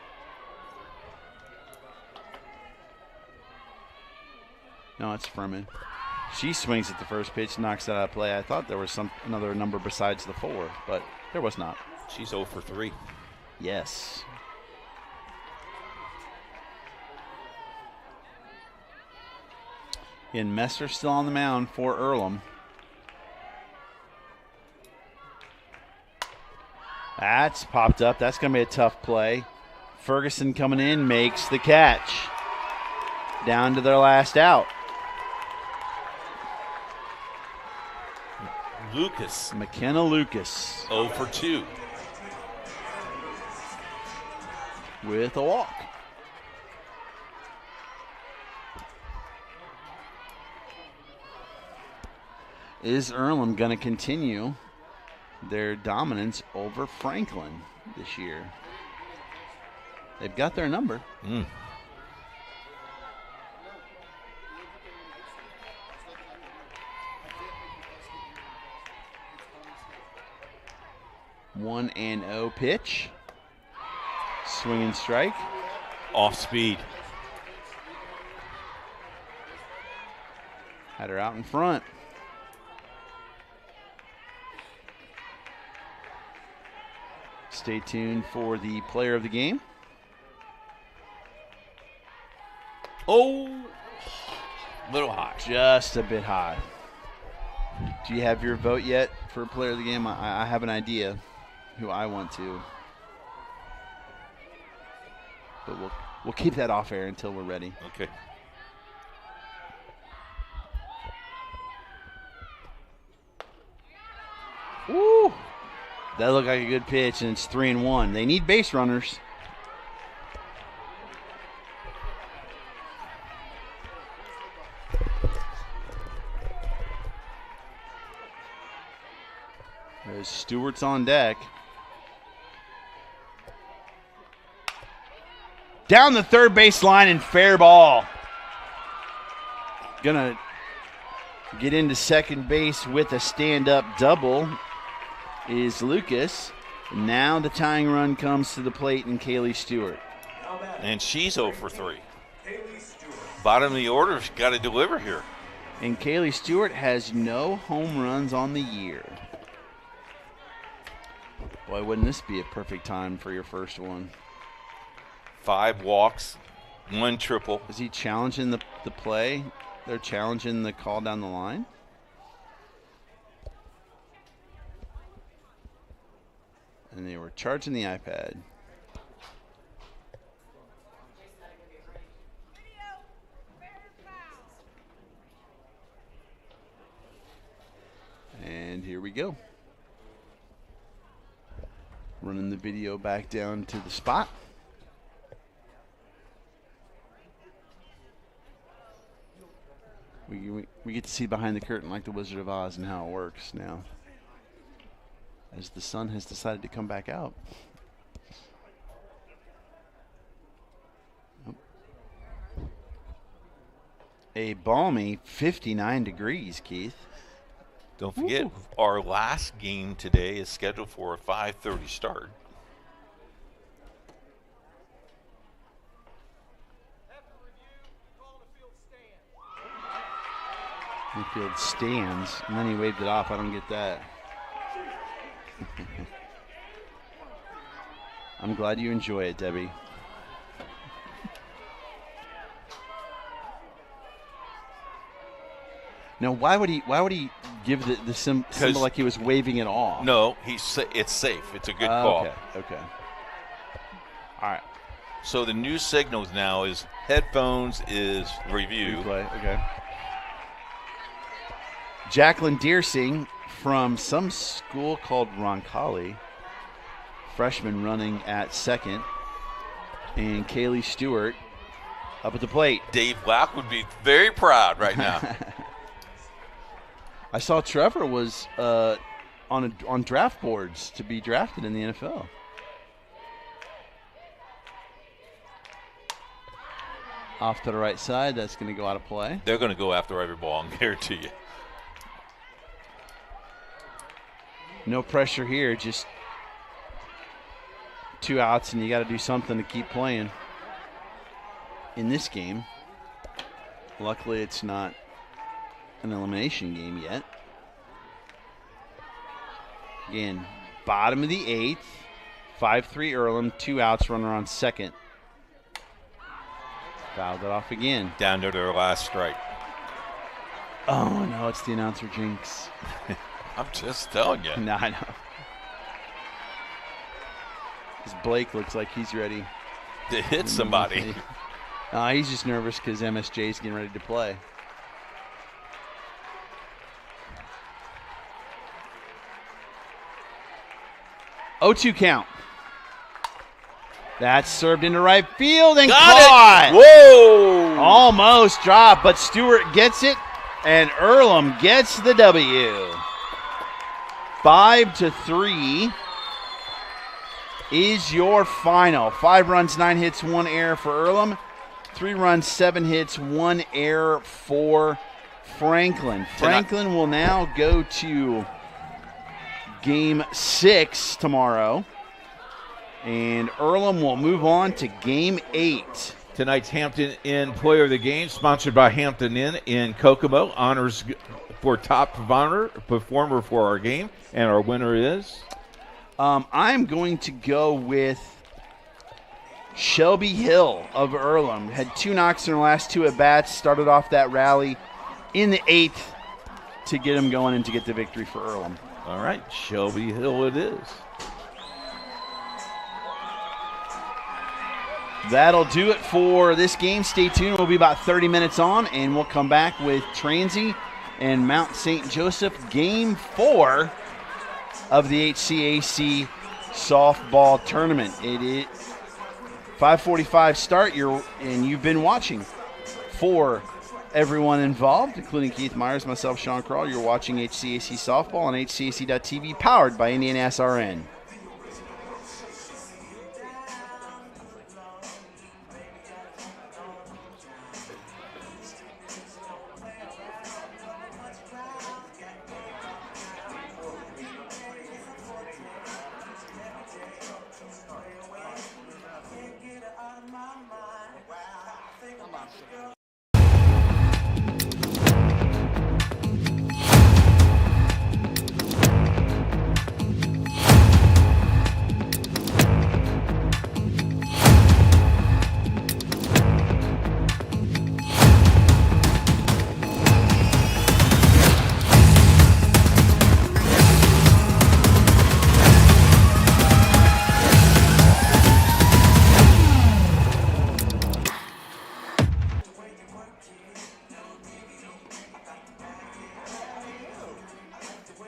No, it's Furman. She swings at the first pitch, knocks it out of play. I thought there was another number besides the 4, but there was not. She's 0 for 3. Yes. And Messer still on the mound for Earlham. That's popped up. That's going to be a tough play. Ferguson coming in, makes the catch. Down to their last out. Lucas. McKenna Lucas. 0 for 2. With a walk. Is Earlham going to continue their dominance over Franklin this year? They've got their number. One and 0 pitch. Swing and strike. Off speed. Had her out in front. Stay tuned for the player of the game. Oh, little high. Just a bit high. Do you have your vote yet for player of the game? I have an idea who I want to. But we'll keep that off air until we're ready. Okay. Woo! That looked like a good pitch, and it's 3-1. They need base runners. There's Stewart's on deck. Down the third base line and fair ball. Gonna get into second base with a stand-up double is Lucas. Now the tying run comes to the plate and Kaylee Stewart. And she's 0 for 3. Bottom of the order, she's got to deliver here. And Kaylee Stewart has no home runs on the year. Boy, wouldn't this be a perfect time for your first one? 5 walks, 1 triple. Is he challenging the play? They're challenging the call down the line? And they were charging the iPad. And here we go. Running the video back down to the spot. We get to see behind the curtain like the Wizard of Oz and how it works now, as the sun has decided to come back out. A balmy 59 degrees, Keith. Don't forget, our last game today is scheduled for a 5:30 start. Infield stands, and then he waved it off. I don't get that. I'm glad you enjoy it, Debbie. Now, why would he give the symbol like he was waving it off? No, it's safe. It's a good call. Okay. All right. So the new signals now is headphones is review. Replay. Okay. Jacqueline Deersing from some school called Roncalli, freshman running at second, and Kaylee Stewart up at the plate. Dave Black would be very proud right now. I saw Trevor was on draft boards to be drafted in the NFL. Off to the right side. That's going to go out of play. They're going to go after every ball, I guarantee you. No pressure here. Just 2 outs, and you got to do something to keep playing in this game. Luckily, it's not an elimination game yet. Again, bottom of the 8th. 5-3 Earlham. 2 outs, runner on second. Fouled it off again. Down to their last strike. Oh, no, it's the announcer jinx. I'm just telling you. No, I know. Because Blake looks like he's ready to hit somebody. He's just nervous because MSJ's getting ready to play. Oh-2 count. That's served into right field and caught. Whoa! Almost dropped, but Stewart gets it, and Earlham gets the W. 5-3 is your final. 5 runs, 9 hits, 1 error for Earlham. 3 runs, 7 hits, 1 error for Franklin. Franklin will now go to Game 6 tomorrow. And Earlham will move on to Game 8. Tonight's Hampton Inn Player of the Game, sponsored by Hampton Inn in Kokomo. Honors for top performer for our game. And our winner is? I'm going to go with Shelby Hill of Earlham. Had 2 knocks in her last 2 at-bats. Started off that rally in the 8th to get him going and to get the victory for Earlham. All right, Shelby Hill it is. That'll do it for this game. Stay tuned. We'll be about 30 minutes on, and we'll come back with Transy and Mount St. Joseph, Game 4 of the HCAC softball tournament. It is 5:45 start, and you've been watching. For everyone involved, including Keith Myers, myself, Sean Crawl, you're watching HCAC softball on HCAC.TV, powered by IndianaSRN.